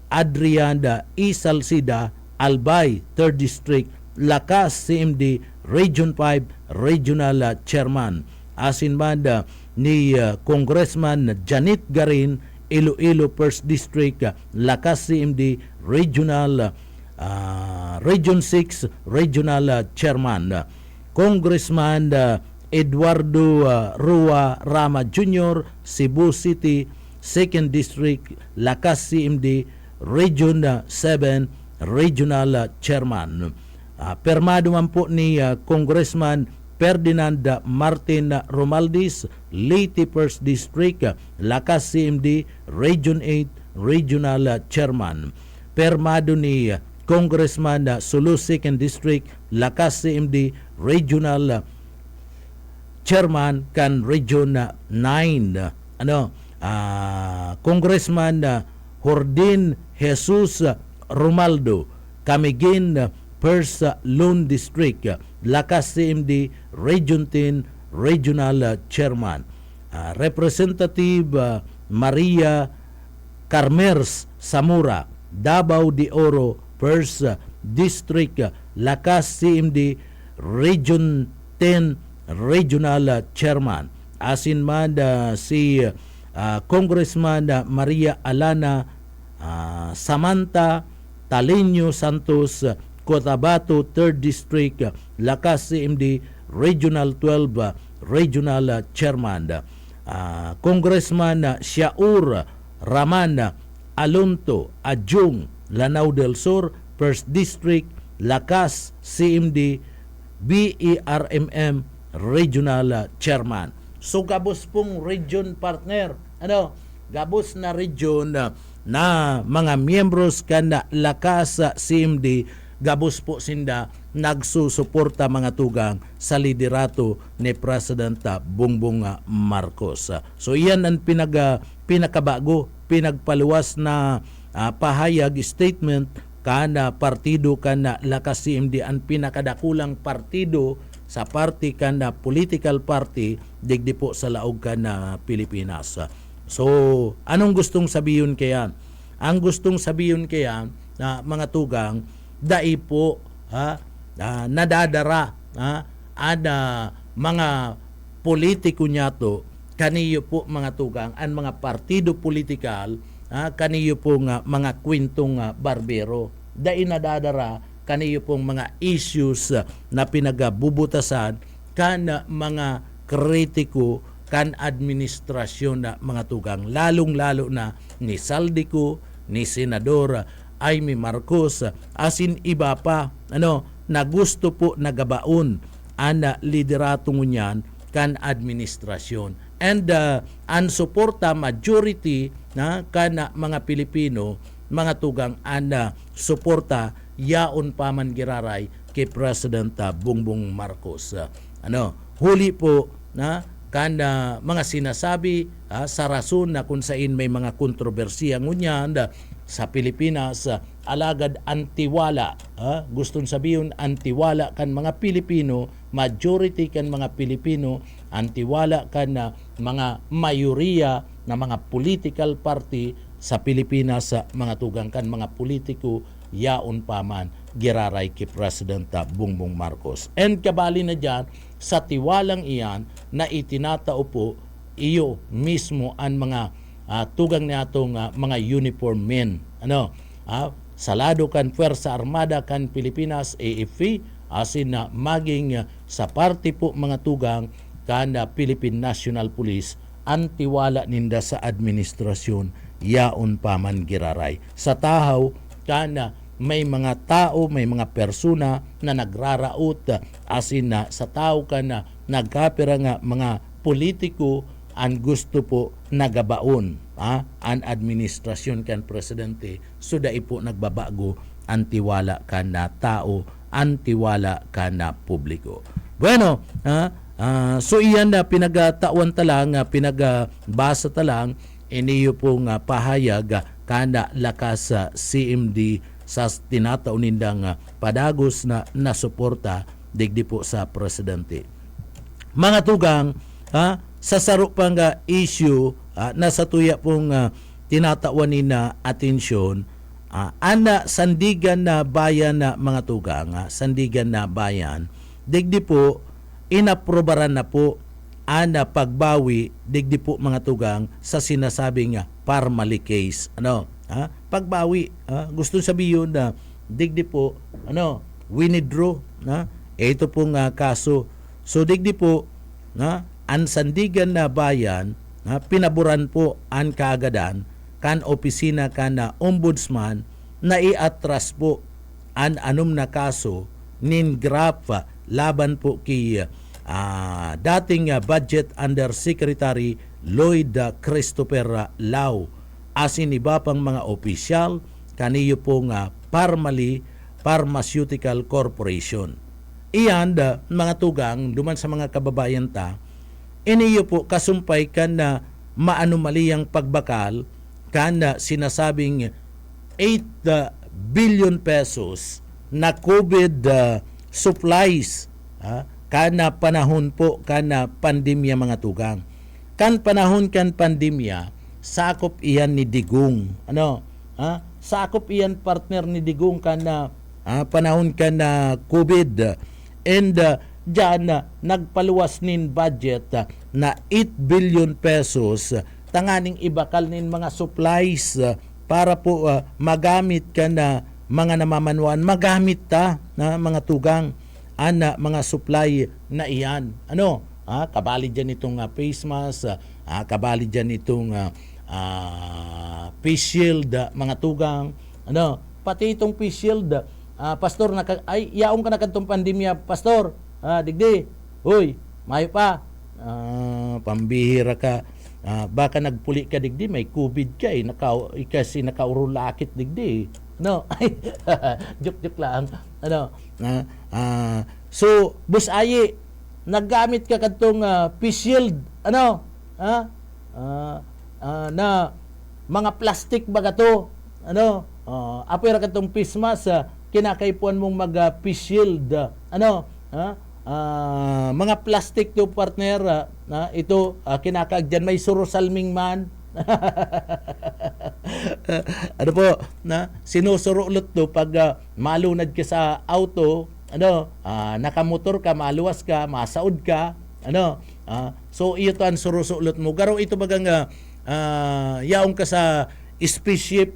B: Adrian E. Salcida Albay 3rd District Lakas CMD Region 5 Regional Chairman. Asin man ni Congressman Janet Garin Iloilo 1st District Lakas CMD Regional Region 6 Regional Chairman. Congressman Eduardo Rua Rama Jr. Cebu City 2nd District Lakas CMD Region 7 Regional Chairman. Permado man po ni Congressman Ferdinand Martin Romualdez Leyte 1st District Lakas CMD Region 8 Regional Chairman. Permado ni Congressman Sulu 2nd District Lakas CMD Regional Chairman kan Region 9. Congressman Jordin Jesus Romaldo Camiguin 1st Lone District Lakas CMD Region 10 Regional Chairman. Representative Maria Carmers Samura, Davao de Oro 1st District Lakas CMD Region 10 Regional Chairman. Asin man si Congressman Maria Alana Samantha Talinio Santos, Cotabato 3rd District Lakas CMD Regional 12 Regional Chairman. Congressman Shaur Raman Alonto Adjung, Lanao del Sur 1st District Lakas CMD BERMM Regional Chairman. So gabos pong region partner, gabos na region na mga miyembros kana Lakas CMD, gabos po sinda nagsusuporta mga tugang sa liderato ni President Bongbong Marcos. So iyan ang pinakabago, pinagpaluwas na pahayag statement kana partido kana Lakas CMD, ang pinakadakulang partido sa party kana political party digdi po sa laog kana Pilipinas. So anong gustong sabihin kaya? Ang gustong sabihin kaya na mga tugang dai po nadadara ada mga politiko nyato kaniyo po mga tugang ang mga partido politikal, kaniyo po mga kwentong barbero, dai nadadara kaniyo pong mga issues na pinagabubutasan kan mga kritiko kan administrasyon na mga tugang, lalong-lalo na ni Saldico, ni Senador Amy Marcos, asin iba pa na gusto po nagabaon ang liderato ngunyan kan administrasyon. And ang suporta majority na kan mga Pilipino, mga tugang, ang suporta yaon pa man giraray kay President Bongbong Marcos. Huli po na kan mga sinasabi sa rason na kung saan may mga kontrobersiya ngunyan sa Pilipinas, alagad antiwala, gustong sabihin antiwala kan mga Pilipino, majority kan mga Pilipino, antiwala kan mga mayoriya na mga political party sa Pilipinas, mga tugang kan mga politiko yaon paman giraray kay President Bongbong Marcos. And kabali na dyan, sa tiwalang iyan na itinatao po iyo mismo ang mga tugang natong mga uniform men. Salado kan Puwersa Armada kan Pilipinas, AFP, asin na maging sa party po mga tugang kan Philippine National Police, antiwala ninda sa administrasyon yaon paman giraray. Sa tahaw kan may mga tao, may mga persona na nagraraot, asin na sa tao ka na nagkapira nga mga politiko ang gusto po nagabaon ang administrasyon kan presidente, so dai po nagbabago antiwala ka na tao, antiwala ka na publiko. Bueno, so iyan na pinagatawan talang, pinagbasa talang iniyo pong pahayag kana Lakas CMD sa tinatao nindang padagos na nasuporta digdi po sa presidente. Mga tugang, sa saro pang issue na sa tuya pong tinatawan na atensyon, ana sandigan na bayan na mga tugang, sandigan na bayan, digdi po inaprobaran na po ana pagbawi digdi po mga tugang sa sinasabing Parmali case. Pagbawi, gusto sabihin na digdi po winidraw ito pong kaso. So digdi po ang sandigan na bayan pinaburan po ang kaagadan kan opisina kan ombudsman na iatras po ang anom na kaso nin graph laban po kay dating Budget Undersecretary Lloyd Christopher Lau, asin iba pang mga opisyal kaniyo pong Parmali Pharmaceutical Corporation. Iyan mga tugang duman sa mga kababayan ta, iniyo po kasumpay kan na maanumaliyang pagbakal kan na sinasabing 8 billion pesos na COVID supplies kana panahon po kana pandemya mga tugang. Kan panahon kan pandemya, sakop iyan ni Digong. Sakop iyan partner ni Digong kana panahon kana COVID. And diyan nagpaluwas nin budget na 8 billion pesos tanganing ibakal nin mga supplies para po magamit ka na mga namamanuan, magamit ta na mga tugang mga supply na iyan. Kabali dyan itong face mask, kabali dyan itong face shield, mga tugang. Pati itong face shield, pastor, yaong ka na kadtong pandemya, pastor, digdi, huy, mayo pa, pambihira ka. Baka nagpuli ka digdi, may COVID ka kasi nakaurulakit digdi. Joke lang. So bus ayi naggamit ka kadtong face shield na mga plastic baga to apoy ra kadtong face mask kinakaipuan mong mag face shield mga plastic to partner ito kinakaagyan may surosalming man sinusurulot to pag malunad ka sa auto nakamotor ka, maluwas ka, masaod ka, so iyo to ang surusulot mo. Garo ito bagang yaong ka sa spaceship,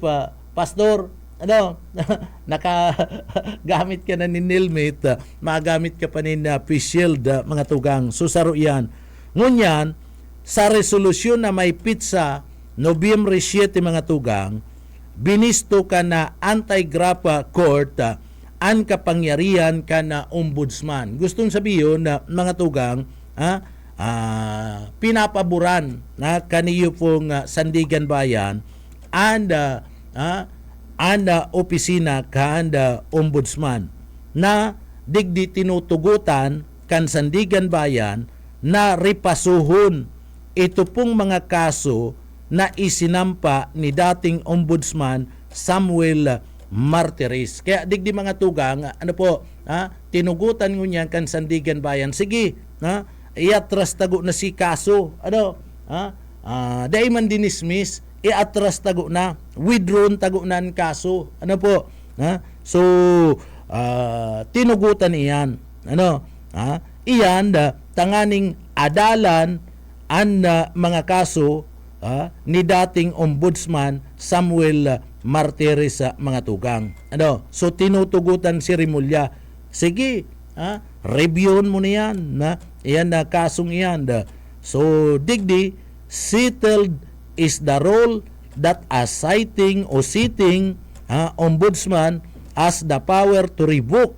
B: pastor, nakagamit ka na ni helmet, magamit ka pa ni face shield, mga tugang. So saro yan. Ngunyan, sa resolusyon na may pizza, Nobyembre 7, mga tugang, binisto ka na anti-graft court ang kapangyarihan ka na ombudsman. Gustong sabihin na mga tugang, pinapaboran na kaniyo pong Sandigan Bayan and opisina ka and ombudsman na digdi tinutugutan kan Sandigan Bayan na ripasuhon ito pong mga kaso na isinampa ni dating ombudsman Samuel Martires. Kaya digdi mga tugang, tinugutan nyo niyan kan Sandigan Bayan. Sige, iatras tago na si kaso. Dahil man dinismiss, iatras tago na, withdrawn tago na ang kaso. So, tinugutan iyan. Iyan, tanganing adalan ang mga kaso ni dating ombudsman Samuel Martires sa mga tugang. So tinutugutan si Rimulya. Sige, reviewon mo niyan iyan na kasong iyan. So digdi settled is the role that a sitting ombudsman has the power to revoke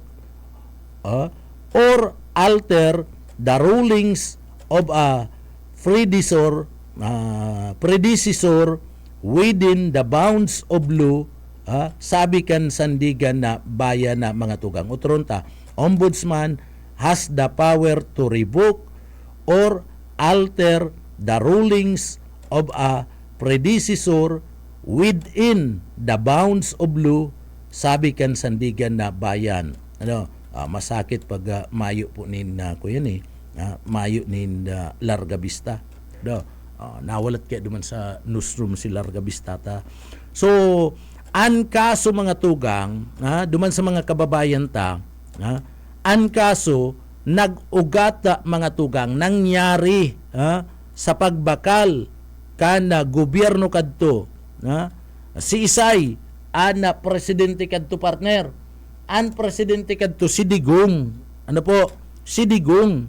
B: or alter the rulings of a predecessor within the bounds of law, sabi kan Sandigan na Bayan na mga tugang. Utronta, ombudsman has the power to revoke or alter the rulings of a predecessor within the bounds of law, sabi kan Sandigan na Bayan. Masakit pag mayo po nin mayo nin Larga Vista. Nawalat kaya duman sa newsroom si Larga Vista. So, an kaso mga tugang, duman sa mga kababayan ta, an kaso nag-ugat mga tugang nangyari sa pagbakal kana gobyerno kadto. Si Isay, ana presidente kadto partner. An presidente kadto si Digong. Si Digong,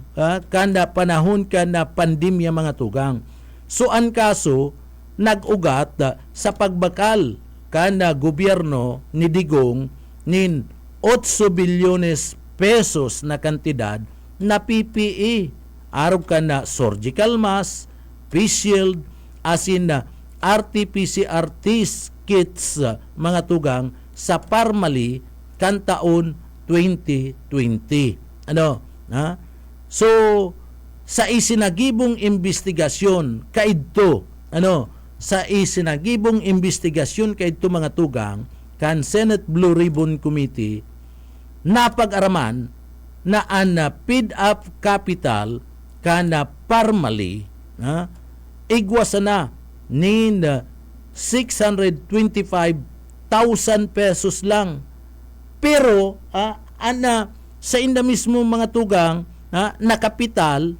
B: kanda panahon kana pandemya mga tugang. So ang kaso nag-ugat sa pagbakal kana gobyerno ni Digong nin 8 bilyones pesos na kantidad na PPE araw kana surgical mask, face shield, asin na RT-PCR kits mga tugang sa Parmali kan taon 2020. So sa isinagibong investigasyon kaidto sa isinagibong investigasyon kaidto mga tugang kan Senate Blue Ribbon Committee napag-araman na an paid up capital kana parmali igwas na nin 625,000 pesos lang. Pero sa inda mismo mga tugang na kapital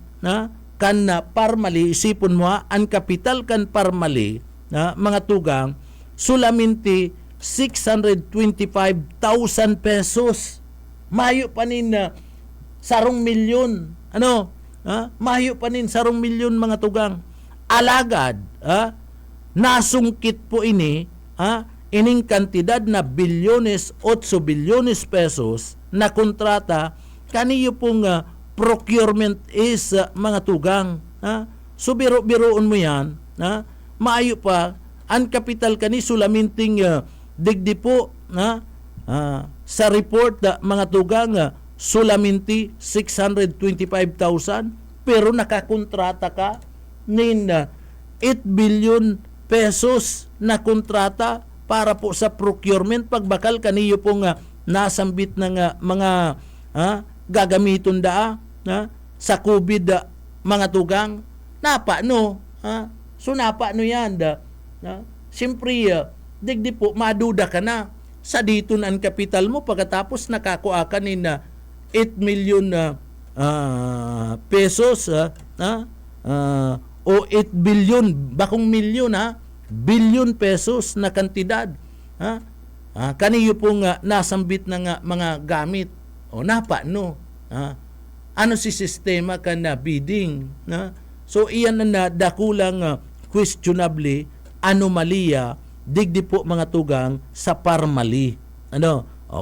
B: kan parmali, isipon mo ang kapital kan parmali mga tugang sulaminti 625,000 pesos. Mayo pa nin sarong milyon. Mayo pa nin sarong milyon mga tugang. Alagad, nasungkit po ini, ining kantidad na bilyones, 8 bilyones pesos na kontrata kaniyo pong procurement is mga tugang. So biro-biroon mo yan, maayo pa, ang kapital kani sulaminting digdi po sa report mga tugang sulaminti 625,000 pero nakakontrata ka nin 8 billion pesos na kontrata para po sa procurement pagbakal kaniyo pong nasambit ng mga gagamiton sa COVID mga tugang napano so napano yan siyempre digdi po maduda ka na sa dito na ang kapital mo pagkatapos nakakuha ka nin 8 million pesos o 8 billion bakong milyon billion pesos na kantidad kaniyo pong nasambit ng mga gamit o napano ano si sistema ka na bidding so iyan na dakulang questionably anomalya digdi po mga tugang sa parmali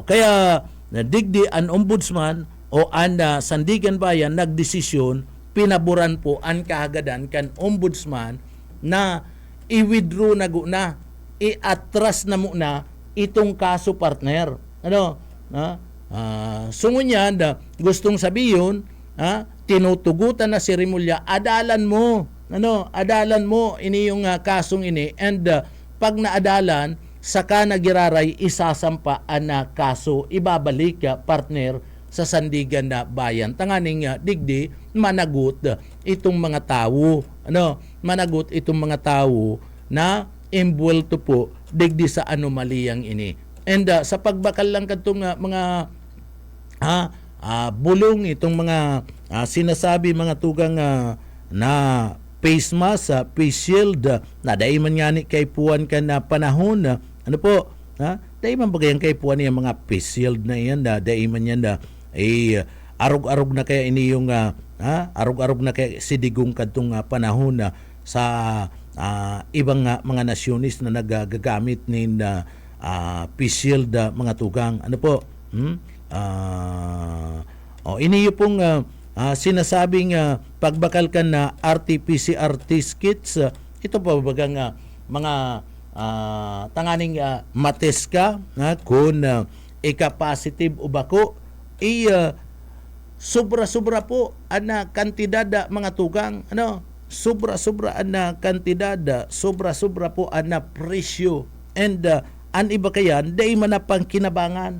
B: kaya digdi ang ombudsman o ang Sandigan Bayan nagdesisyon pinaboran po ang kahagadan kan ombudsman na i-withdraw na i-atras na muna itong kaso partner sungunyan gustong sabihin tinutugutan na si Rimulya adalan mo ini yung kasong ini and pag naadalan saka nagiraray isasampa na kaso ibabalik partner sa Sandigan na Bayan tanganing digdi managot itong mga tao managot itong mga tao na involved po digdi sa anomaliyang ini and sa pagbakal lang katong mga bulong itong mga sinasabi mga tugang na face mask, face shield na dahil man nga ni kay puwan ka na panahon dahil man bagay kay puwan niya mga face shield na yan dahil man yan arog-arog na kaya ini yung arog-arog na kaya sidigong kadtong panahon sa ibang mga nasyonis na nagagamit nin face shield mga tugang ini yung pong sinasabing pagbakal ka na RT-PCR test kits ito pa bagang mga tanganing mates ka kung ika-positive o bako sobra-sobra po ang kantidad mga tugang sobra-sobra ang kantidad sobra-sobra po ang presyo and ang iba kayan dahil man na pangkinabangan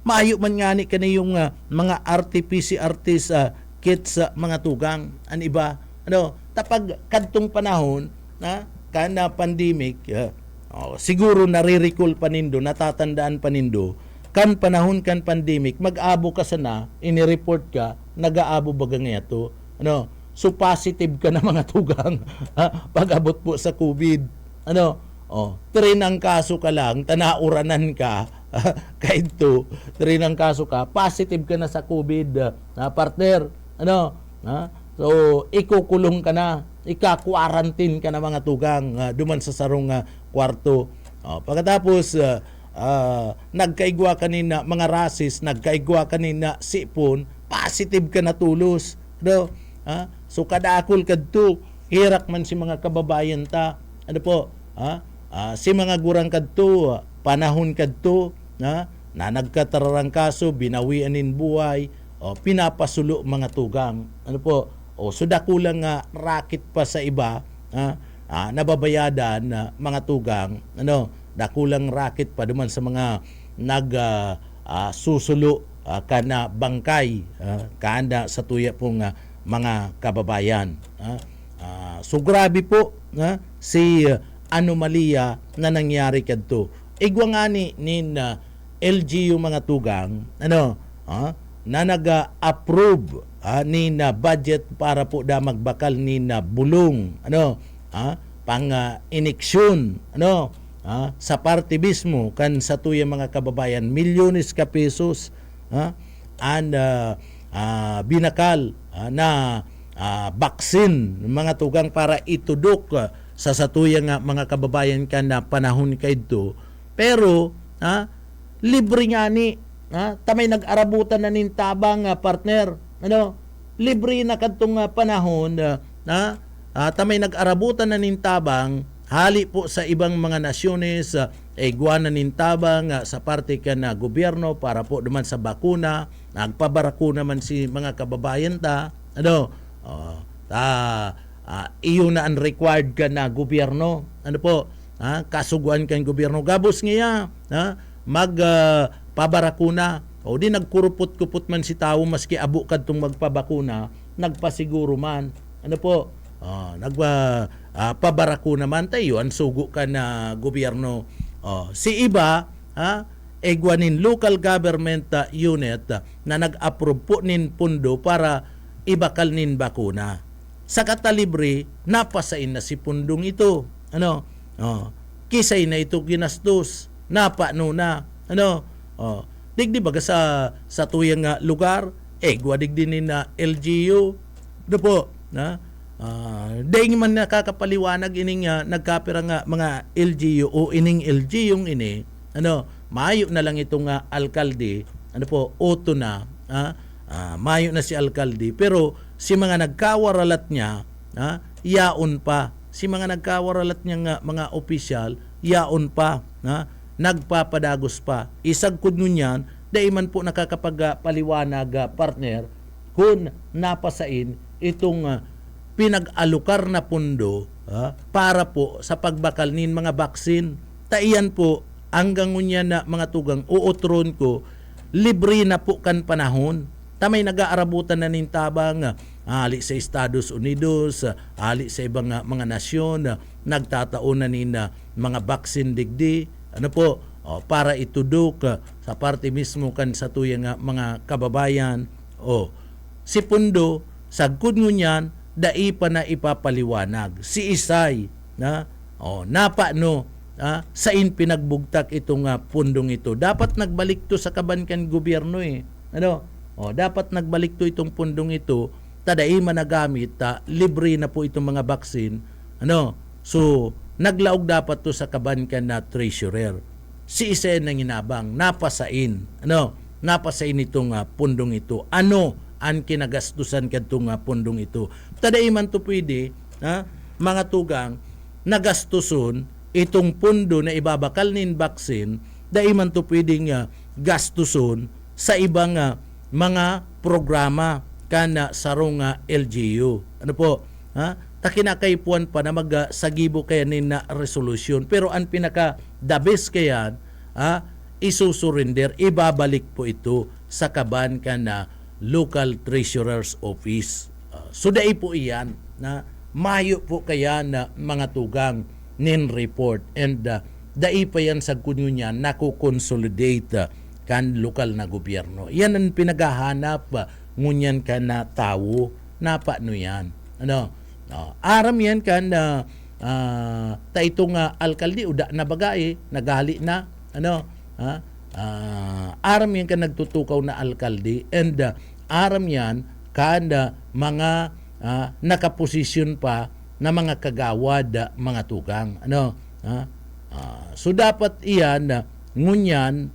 B: maayo man nga ni kaniyong mga RT-PCR test kits mga tugang ang iba tapag kadtong panahon kana pandemic siguro nare-recall panindo natatandaan panindo kan panahon kan pandemic mag-abo ka sana ini-report ka nag-aabo baga nga to so positive ka na mga tugang pag-abot po sa COVID trinang kaso ka lang tanauranan ka kahit to trinang kaso ka positive ka na sa COVID partner so ikukulong ka na ika-quarantine ka na mga tugang duman sa sarong kwarto pagkatapos nagkaigwa kanina mga rasis nagkaigwa kanina sipon positive ka na tulos so kadakol kadto hirak man si mga kababayan ta si mga gurang kadto panahon kadto na nagkatararang kaso binawianin buhay pinapasulo mga tugang so dakulang racket pa sa iba nababayadan mga tugang dakulang racket pa duman sa mga susulo kana bangkay kana sa tuya pong mga kababayan. So grabe po si anomalya na nangyari kadto. Igwa nga ni LGU mga tugang na nag-approve ni na budget para po da magbakal ni na bulong pang ineksyon sa parte mismo kan sa tuya mga kababayan milyones ka pesos and binakal na baksin mga tugang para itudok sa satuya nga mga kababayan kan na panahon kaidto. Pero libre nga ni tamay nag-arabutan na nin tabang partner libre na kadtong panahon tamay nag-arabutan na nin tabang hali po sa ibang mga nasyones igwana nin tabang sa parte ka na gobyerno para po duman sa bakuna nagpabarakuna man si mga kababayan ta iyo na unrequired ka na gobyerno kasuguan kan gobyerno gabos ngayon pabarakuna o di nagkurupot-kupot man si tao maski abo kadtong magpabakuna nagpasiguro man pabarakuna man tayo ang sugo ka na gobyerno si iba egwanin local government unit na nag-approve po nin pundo para ibakal nin bakuna sa katalibre napasain na si pundong ito kisay na ito ginastos napano na digdi baga sa tuyang lugar gwadig din na LGU po daing man nakakapaliwanag ining nagkapira nga mga LGU o ining LGU ini mayo na lang itong alkalde oto na mayo na si alkalde pero si mga nagkawaralat niya yaon pa si mga nagkawaralat niya mga opisyal yaon pa nagpapadagos pa isag kud ngunyan dai man po nakakapagpaliwanag partner kung napasain itong pinag-alukar na pundo para po sa pagbakal nin mga baksin taiyan po hanggang ngunyan na mga tugang uutron ko libre na po kan panahon tamay nag-aarabutan na nin tabang ali sa Estados Unidos ali sa ibang mga nasyon nagtataon na nin mga baksin digdi para itudok sa parte mismo kan sa tuyang mga kababayan si pundo sagkod ngunyan dai pa na ipapaliwanag si isay napano sa pinagbugtak itong pundong ito dapat nagbalik to sa kabankan gobyerno dapat nagbalik to itong pundong ito tadai managamit libre na po itong mga baksin so naglaog dapat to sa kabankan na treasurer si isa nang inabang napasain napasain itong pundong ito ang kinagastusan kadtong pundong ito tadai man to pwede mga tugang nagastuson itong pundo na ibabakal nin baksin dai man to pwedeng gastuson sa ibang mga programa kana sarong LGU takinakaipuan pa na magsagibo kaya nin na resolution pero ang pinaka the best kaya isusurrender ibabalik po ito sa kaban kana local treasurer's office so dai po iyan na mayo po kaya na mga tugang nin report and dai pa yan sa kunyo niya nakukonsolidate kan lokal na gobyerno yan ang pinagahanap ngunyan ka na tao napano yan aram yan kan ta itong alkalde uda na bagay nagali na aram yan kan nagtutukaw na alkalde and aram yan kan mga nakaposisyon pa na mga kagawad mga tugang so dapat iyan ngunyan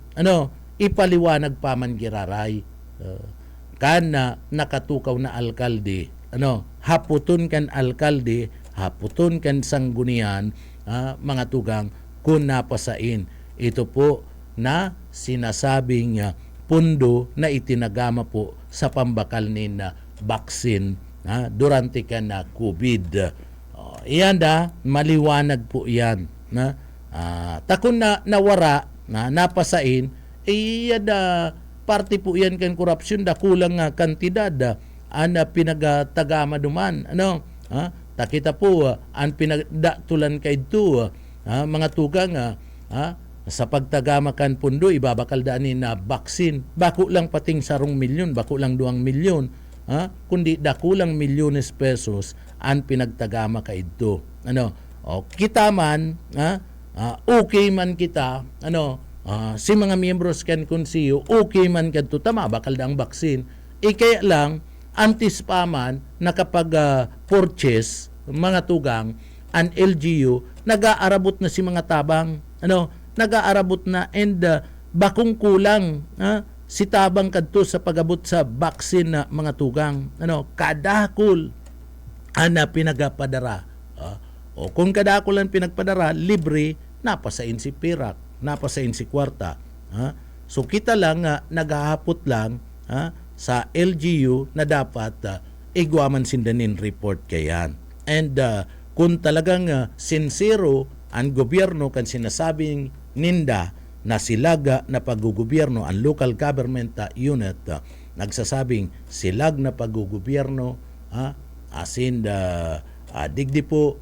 B: ipaliwanag pa man giraray kan nakatukaw na alkalde haputon kan alkalde haputon kan sanggunian mga tugang kung napasain ito po na sinasabing pundo na itinagama po sa pambakal nin baksin durante ka na COVID. Iyan maliwanag po yan. Takon na nawara, napasain, parte po yan kan korupsyon, da kulang nga kantidad ana pinagtagama duman. Takita po ang pinagdatulan kay ito mga tugang sa pagtagama kan pundo ibabakal daanin na baksin. Bako lang pating 1 milyon, bako lang 2 milyon. Kundi dakulang milyones pesos ang pinagtagama kay ito. Kita man okay man kita si mga miyembros kan konseyo okay man kadto tama bakal da ang baksin. Kaya lang antis pa man na kapag purchase mga tugang ang LGU nag-aarabot na si mga tabang nag-aarabot na and bakong kulang si tabang kadto sa pagabot sa baksin na mga tugang kadakol ana pinagapadara o kung kadakol ang pinagpadara libre napasain si pirak napasain si kwarta so kita lang naghahapot lang sa LGU na dapat igwaman sindanin report kayan and kung talagang sincero ang gobyerno kan sinasabing ninda na silag na paggugobyerno ang local government unit nagsasabing silag na paggugobyerno asin digdi po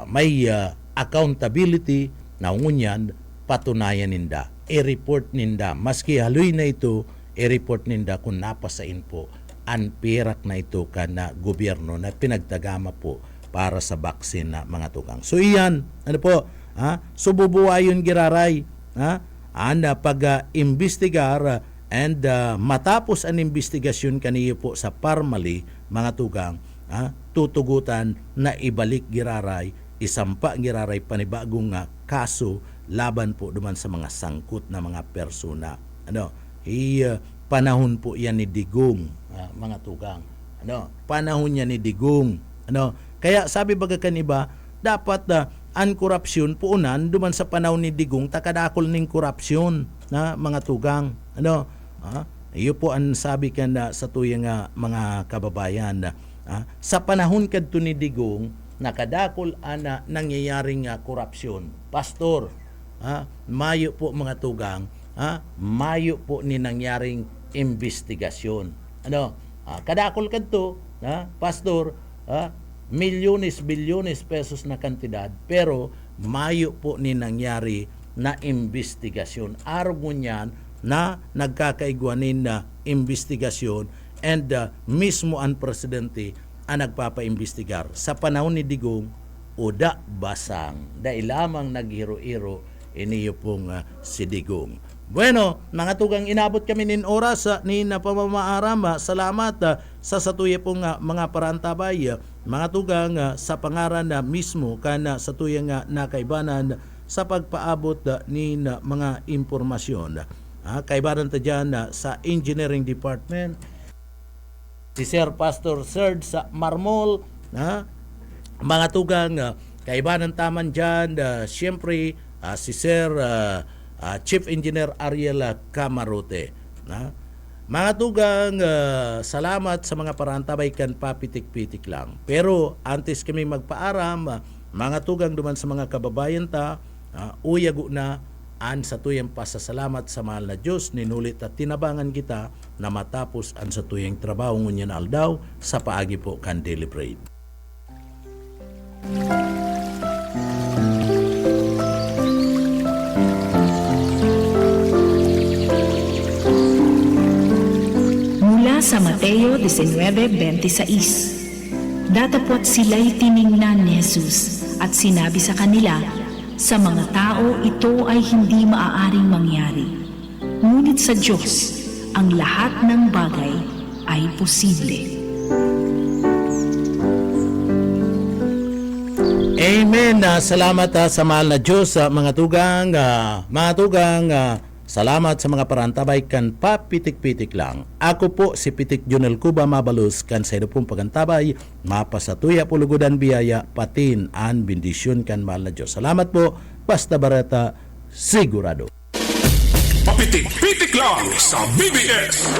B: may accountability na ngunyan patunayan ninda i-report ninda maski haloy na ito i-report ninda kung napasain po ang pirak na ito kana gobyerno na pinagtagama po para sa baksin na mga tugang. So iyan, sububuhayon giraray, pag-imbestigar and matapos ang investigasyon kaniyo po sa Parmali, mga tugang, tutugutan na ibalik giraray, isampa giraray panibagong kaso laban po duman sa mga sangkot na mga persona. Panahon po yan ni Digong, mga tugang. Panahon yan ni Digong. Kaya sabi baga kaniba, dapat ang korupsyon puunan duman sa panahon ni Digong takadakol ning korupsyon na mga tugang. Iyo po ang sabi kan sa tuyang mga kababayan sa panahon kadto ni Digong nakadakol ana nangyayaring korupsyon. Pastor, mayo po mga tugang, mayo po ni nangyaring investigasyon. Kadakol kadto, pastor, milyones, bilyones pesos na kantidad, pero mayo po ni nangyari na investigasyon. Araw niyan na nagkakaigwanin na investigasyon and mismo ang presidente ang nagpapaimbestigar. Sa panahon ni Digong, uda basang, dahil lamang naghiro-iro iniyo pong si Digong. Bueno, mga tugang inabot kami nin oras ni na pamamaaram. Salamat sa satuya pong mga parantabay. Mga tugang sa pangaran na mismo kana sa tuyang nakaibanan sa pagpaabot ni mga impormasyon. Kaibanan ta dyan sa Engineering Department, si Sir Pastor Serge sa Marmol. Mga tugang kaibanan taman dyan, siyempre si Sir Chief Engineer Ariel Camarote. Mga tugang, salamat sa mga parantabay kan papitik-pitik lang. Pero antes kami magpaaram, mga tugang duman sa mga kababayan ta, uyago na an sa tuyang pasasalamat sa mahal na Diyos, ninulit at tinabangan kita na matapos an sa tuyang trabaho ngunyan aldaw sa paagi po kan deliberate.
D: Sa Mateo 19:26. Datapot sila'y tiningnan ni Jesus at sinabi sa kanila, sa mga tao ito ay hindi maaaring mangyari. Ngunit sa Diyos, ang lahat ng bagay ay posible.
B: Amen. Salamat sa mahal na Diyos, mga tugang. Salamat sa mga parantabay kan papitik-pitik lang. Ako po si Pitik Junel Cuba Mabalus kan sa pong pagantabay, mapasatuya pulugudan biyaya, patin an bendisyon kan mahal na Diyos. Salamat po, Basta Bareta, sigurado.
C: Papitik-pitik lang sa BBS.